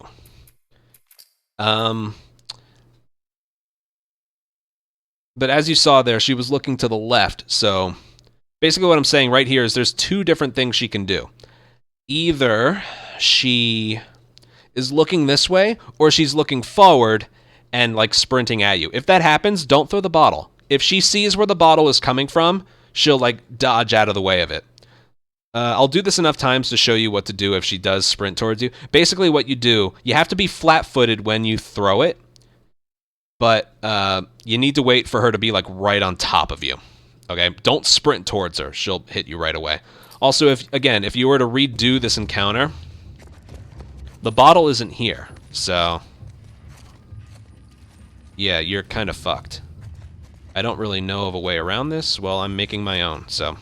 But as you saw there, she was looking to the left, so basically what I'm saying right here is there's 2 different things she can do. Either she is looking this way, or she's looking forward and, like, sprinting at you. If that happens, don't throw the bottle. If she sees where the bottle is coming from, she'll, like, dodge out of the way of it. I'll do this enough times to show you what to do if she does sprint towards you. Basically what you do, you have to be flat-footed when you throw it, but you need to wait for her to be, like, right on top of you. Okay? Don't sprint towards her. She'll hit you right away. Also, if you were to redo this encounter, the bottle isn't here, so yeah, you're kind of fucked. I don't really know of a way around this. Well, I'm making my own, so.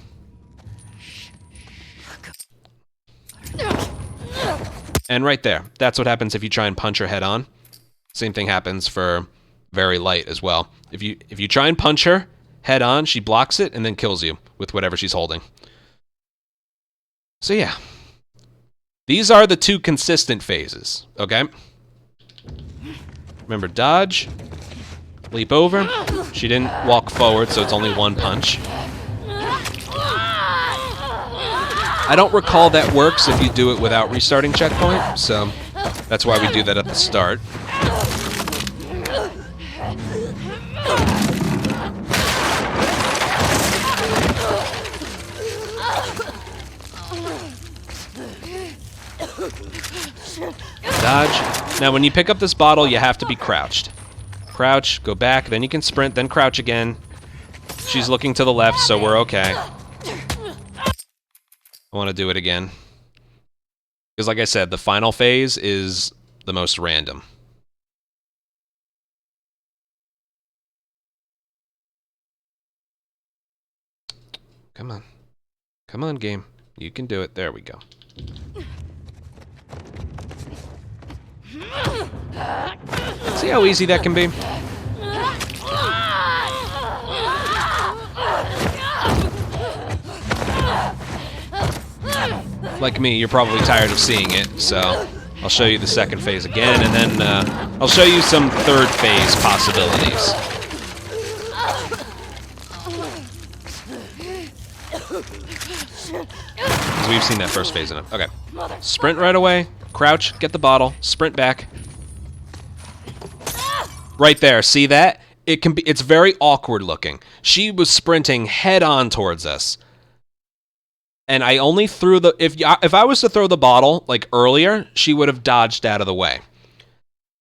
And right there, that's what happens if you try and punch her head on. Same thing happens for very light as well. If you try and punch her head on, she blocks it and then kills you with whatever she's holding. So yeah. These are the 2 consistent phases, okay? Remember, dodge, leap over. She didn't walk forward, so it's only 1 punch. I don't recall that works if you do it without restarting checkpoint, so that's why we do that at the start. Dodge. Now, when you pick up this bottle, you have to be crouched. Crouch, go back, then you can sprint, then crouch again. She's looking to the left, so we're okay. I want to do it again. Because like I said, the final phase is the most random. Come on. Come on, game. You can do it. There we go. See how easy that can be? Like me, you're probably tired of seeing it, so I'll show you the second phase again, and then I'll show you some third phase possibilities. Because we've seen that first phase enough. Okay. Sprint right away, crouch, get the bottle, sprint back. Right there, see that? It's very awkward looking. She was sprinting head on towards us. And I only threw the... If I was to throw the bottle, like, earlier, she would have dodged out of the way.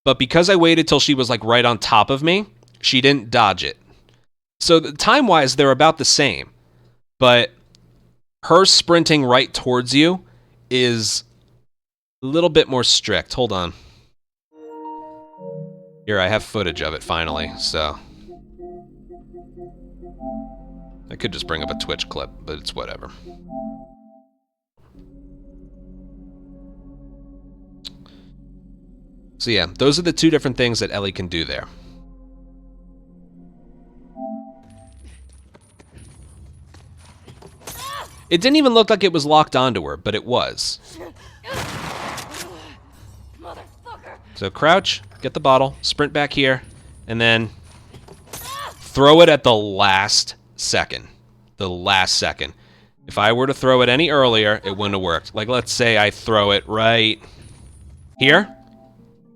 But because I waited till she was, like, right on top of me, she didn't dodge it. So, time-wise, they're about the same. But her sprinting right towards you is a little bit more strict. Hold on. Here, I have footage of it, finally, so... I could just bring up a Twitch clip, but it's whatever. So yeah, those are the two different things that Ellie can do there. It didn't even look like it was locked onto her, but it was. So crouch, get the bottle, sprint back here, and then throw it at the last second. The last second. If I were to throw it any earlier, it wouldn't have worked. Like, let's say I throw it right here.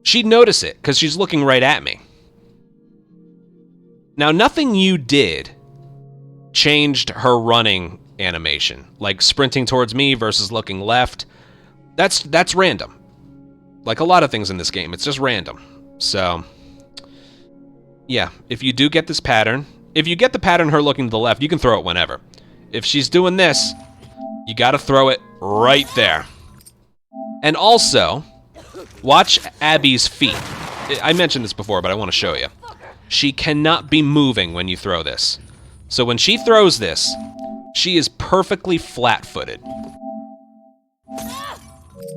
She'd notice it, because she's looking right at me. Now, nothing you did changed her running animation. Like, sprinting towards me versus looking left. That's random. Like a lot of things in this game, it's just random. So, yeah, if you do get this pattern... If you get the pattern her looking to the left, you can throw it whenever. If she's doing this, you gotta throw it right there. And also, watch Abby's feet. I mentioned this before, but I want to show you. She cannot be moving when you throw this. So when she throws this, she is perfectly flat-footed.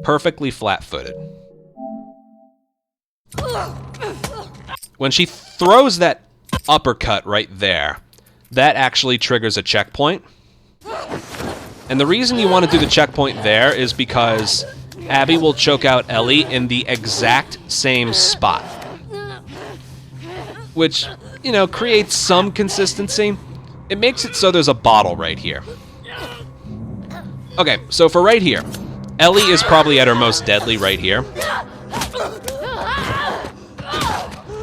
Perfectly flat-footed. When she throws that uppercut right there, that actually triggers a checkpoint. And the reason you want to do the checkpoint there is because Abby will choke out Ellie in the exact same spot. Which, you know, creates some consistency. It makes it so there's a bottle right here. Okay, so for right here, Ellie is probably at her most deadly right here.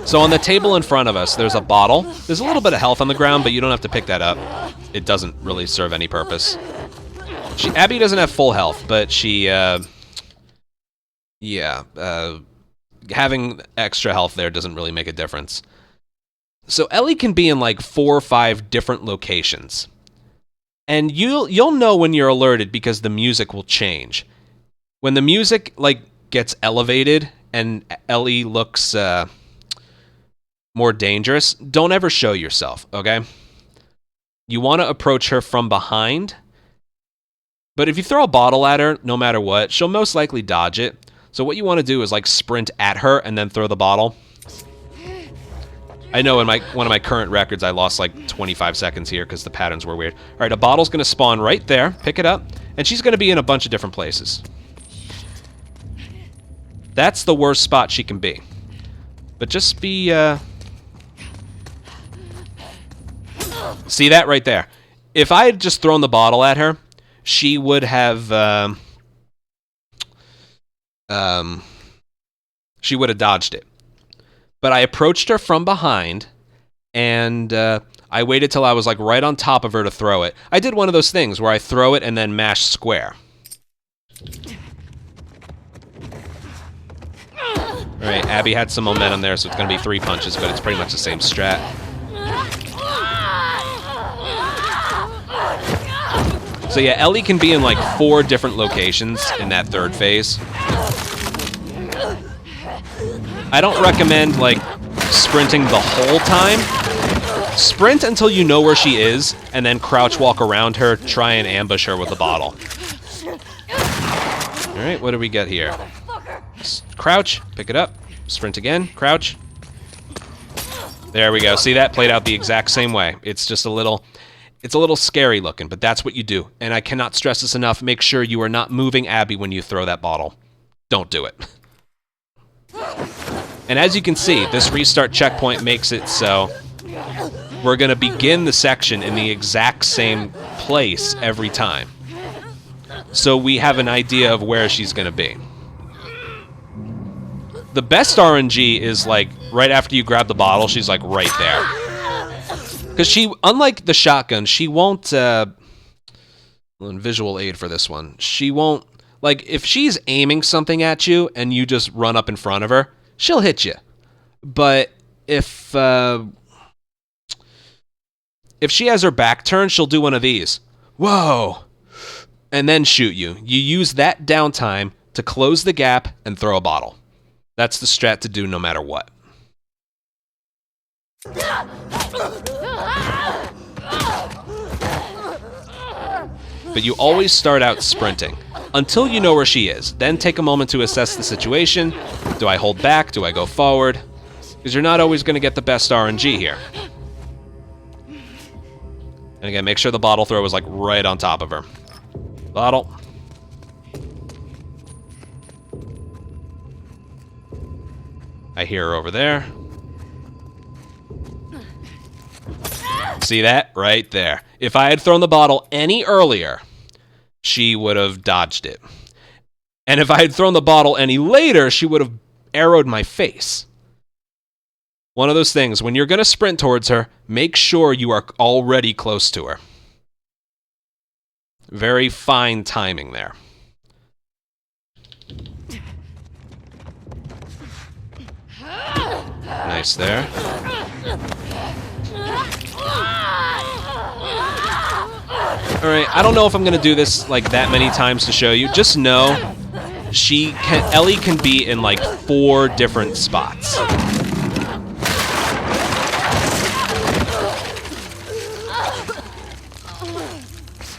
So on the table in front of us, there's a bottle. There's a little bit of health on the ground, but you don't have to pick that up. It doesn't really serve any purpose. Abby doesn't have full health, but she, having extra health there doesn't really make a difference. So Ellie can be in like 4 or 5 different locations. And you'll know when you're alerted because the music will change. When the music like gets elevated and Ellie looks more dangerous, don't ever show yourself, okay? You want to approach her from behind. But if you throw a bottle at her, no matter what, she'll most likely dodge it. So what you want to do is like sprint at her and then throw the bottle. I know in one of my current records I lost like 25 seconds here because the patterns were weird. All right, a bottle's going to spawn right there. Pick it up. And she's going to be in a bunch of different places. That's the worst spot she can be. But just be... See that right there? If I had just thrown the bottle at her, she would have... she would have dodged it. But I approached her from behind, and I waited till I was like right on top of her to throw it. I did one of those things where I throw it and then mash square. Alright, Abby had some momentum there, so it's going to be 3 punches, but it's pretty much the same strat. So yeah, Ellie can be in like 4 different locations in that third phase. I don't recommend, like, sprinting the whole time. Sprint until you know where she is, and then crouch walk around her, try and ambush her with a bottle. Alright, what do we get here? Crouch, pick it up, sprint again, crouch. There we go. See, that played out the exact same way. It's just a little scary looking, but that's what you do. And I cannot stress this enough. Make sure you are not moving Abby when you throw that bottle. Don't do it. And as you can see, this restart checkpoint makes it so we're going to begin the section in the exact same place every time. So we have an idea of where she's going to be. The best RNG is like right after you grab the bottle, she's like right there. Because she, unlike the shotgun, she won't, visual aid for this one, she won't, like if she's aiming something at you and you just run up in front of her, she'll hit you. But if she has her back turned, she'll do one of these. Whoa! And then shoot you. You use that downtime to close the gap and throw a bottle. That's the strat to do no matter what. But you always start out sprinting until you know where she is. Then take a moment to assess the situation. Do I hold back? Do I go forward? Because you're not always going to get the best RNG here. And again, make sure the bottle throw is like right on top of her. Bottle. I hear her over there. See that? Right there. If I had thrown the bottle any earlier, she would have dodged it. And if I had thrown the bottle any later, she would have arrowed my face. One of those things, when you're going to sprint towards her, make sure you are already close to her. Very fine timing there. Nice there. Alright, I don't know if I'm going to do this like that many times to show you. Just know Ellie can be in like 4 different spots.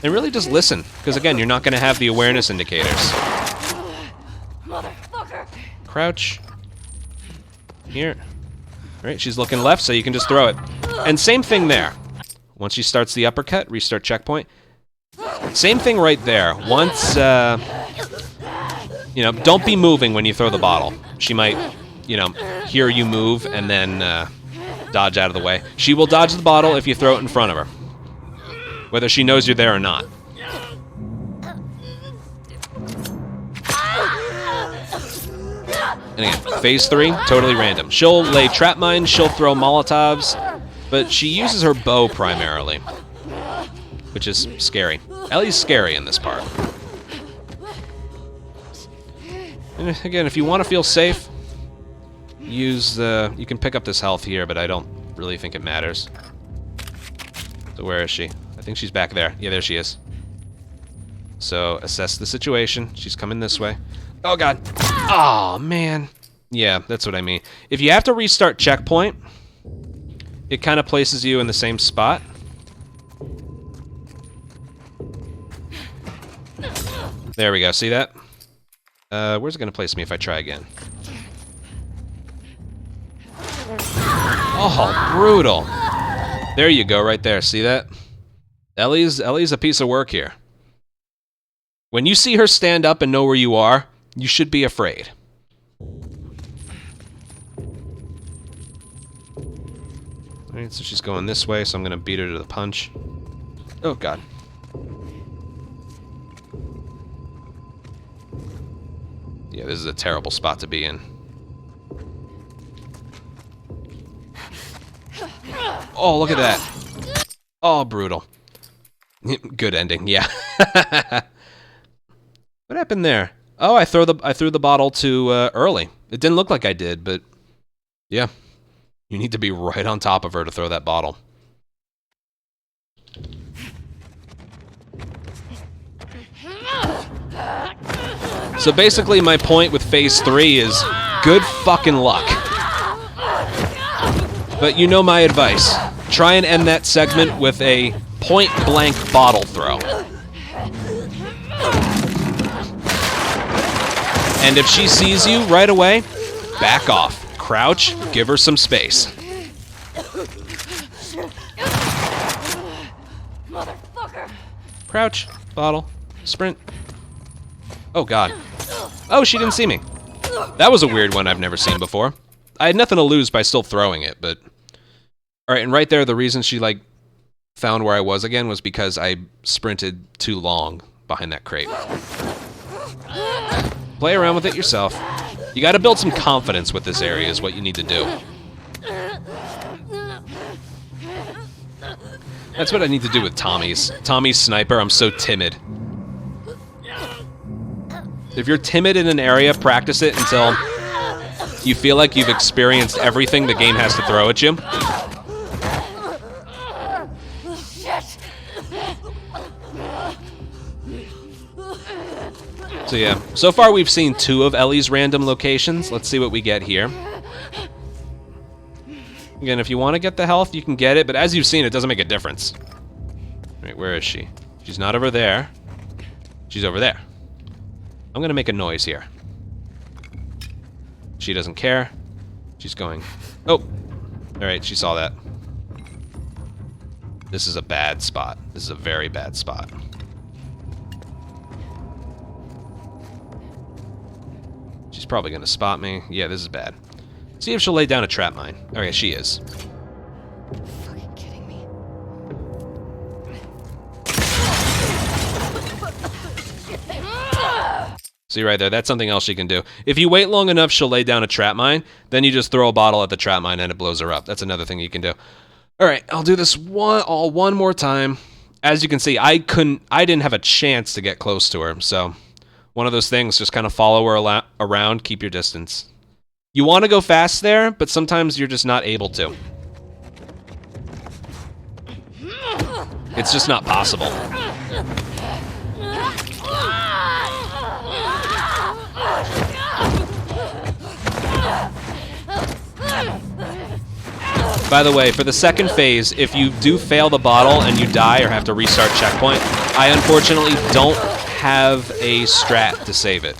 And really just listen, because again, you're not going to have the awareness indicators. Crouch. Here. Alright, she's looking left, so you can just throw it. And same thing there. Once she starts the uppercut, restart checkpoint. Same thing right there. Once, don't be moving when you throw the bottle. She might, hear you move and then dodge out of the way. She will dodge the bottle if you throw it in front of her, whether she knows you're there or not. And again, phase 3, totally random. She'll lay trap mines, she'll throw Molotovs, but she uses her bow primarily, which is scary. Ellie's scary in this part. And again, if you want to feel safe, use you can pick up this health here, but I don't really think it matters. So where is she? I think she's back there. Yeah, there she is. So assess the situation. She's coming this way. Oh god. Oh man. Yeah, that's what I mean. If you have to restart checkpoint, it kind of places you in the same spot. There we go. See that? Where's it going to place me if I try again? Oh, brutal. There you go, right there. See that? Ellie's a piece of work here. When you see her stand up and know where you are, you should be afraid. Alright, so she's going this way, so I'm going to beat her to the punch. Oh, God. Yeah, this is a terrible spot to be in. Oh, look at that. Oh, brutal. Good ending, yeah. What happened there? Oh, I threw the bottle too early. It didn't look like I did, but yeah. You need to be right on top of her to throw that bottle. So basically my point with phase 3 is good fucking luck. But you know my advice. Try and end that segment with a point-blank bottle throw. And if she sees you right away, back off. Crouch, give her some space.
Motherfucker!
Crouch, bottle, sprint. Oh, God. Oh, she didn't see me. That was a weird one I've never seen before. I had nothing to lose by still throwing it, but... Alright, and right there, the reason she, like, found where I was again was because I sprinted too long behind that crate. Play around with it yourself. You gotta build some confidence with this area is what you need to do. That's what I need to do with Tommy's. Tommy's sniper, I'm so timid. If you're timid in an area, practice it until you feel like you've experienced everything the game has to throw at you. So yeah, so far we've seen 2 of Ellie's random locations. Let's see what we get here. Again, if you want to get the health, you can get it, but as you've seen, it doesn't make a difference. Alright, where is she? She's not over there. She's over there. I'm gonna make a noise here. She doesn't care. She's going... Oh! Alright, she saw that. This is a bad spot. This is a very bad spot. She's probably gonna spot me. Yeah, this is bad. See if she'll lay down a trap mine. Okay, she is.
Fucking kidding me.
See right there, that's something else she can do. If you wait long enough, she'll lay down a trap mine, then you just throw a bottle at the trap mine and it blows her up. That's another thing you can do. Alright, I'll do this one more time. As you can see, I didn't have a chance to get close to her, so one of those things, just kind of follow her around, keep your distance. You want to go fast there, but sometimes you're just not able to. It's just not possible. By the way, for the second phase, if you do fail the bottle and you die or have to restart checkpoint, I unfortunately don't have a strat to save it,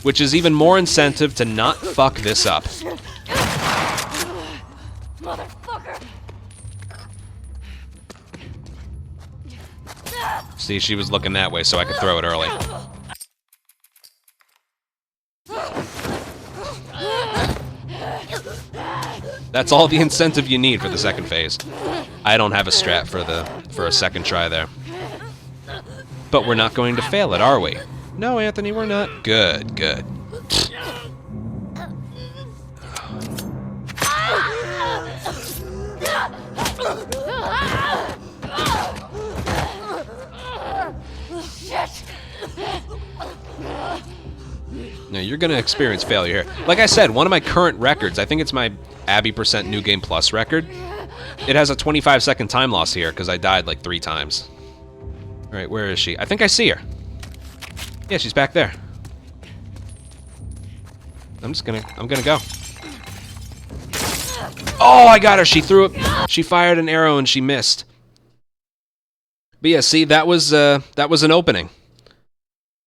which is even more incentive to not fuck this up.
Motherfucker!
See, she was looking that way, so I could throw it early. That's all the incentive you need for the second phase. I don't have a strat for a second try there. But we're not going to fail it, are we? No, Anthony, we're not. Good, good. No, you're gonna experience failure here. Like I said, one of my current records, I think it's my Abby % New Game Plus record. It has a 25-second time loss here because I died like 3 times. All right, where is she? I think I see her. Yeah, she's back there. I'm gonna go. Oh, I got her. She threw it. She fired an arrow and she missed. But yeah, see, that was an opening.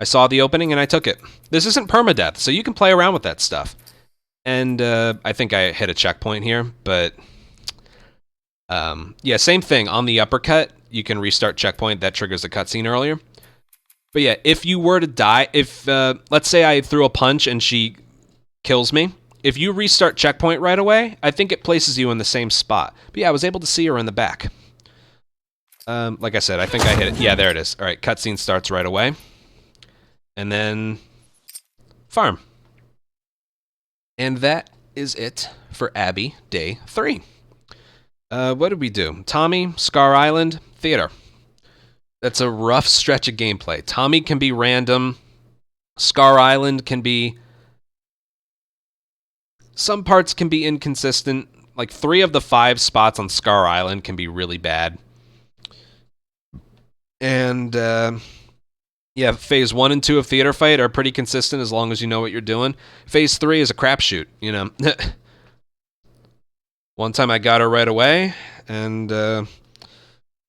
I saw the opening and I took it. This isn't permadeath, so you can play around with that stuff. And I think I hit a checkpoint here, but yeah, same thing. On the uppercut, you can restart checkpoint. That triggers the cutscene earlier. But yeah, if you were to die, if let's say I threw a punch and she kills me, if you restart checkpoint right away, I think it places you in the same spot. But yeah, I was able to see her in the back. Like I said, I think I hit it. Yeah, there it is. All right, cutscene starts right away. And then farm. And that is it for Abby Day 3. What did we do? Tommy, Scar Island, Theater. That's a rough stretch of gameplay. Tommy can be random. Scar Island can be... Some parts can be inconsistent. Like 3 of the 5 spots on Scar Island can be really bad. And... yeah, Phase 1 and 2 of Theater Fight are pretty consistent as long as you know what you're doing. Phase 3 is a crapshoot, you know. One time I got her right away, and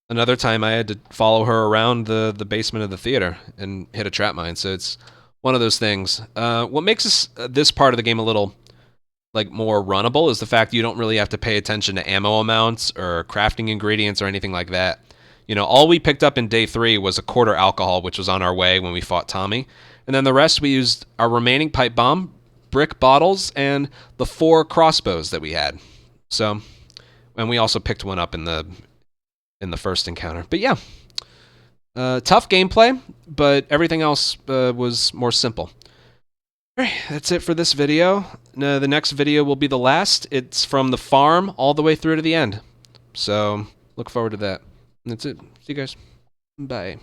another time I had to follow her around the basement of the theater and hit a trap mine. So it's one of those things. What makes this part of the game a little like more runnable is the fact you don't really have to pay attention to ammo amounts or crafting ingredients or anything like that. You know, all we picked up in day 3 was a quarter alcohol, which was on our way when we fought Tommy. And then the rest we used our remaining pipe bomb, brick bottles, and the 4 crossbows that we had. So, and we also picked one up in the first encounter. But yeah, tough gameplay, but everything else was more simple. Alright, that's it for this video. The next video will be the last. It's from the farm all the way through to the end. So, look forward to that. And that's it. See you guys. Bye.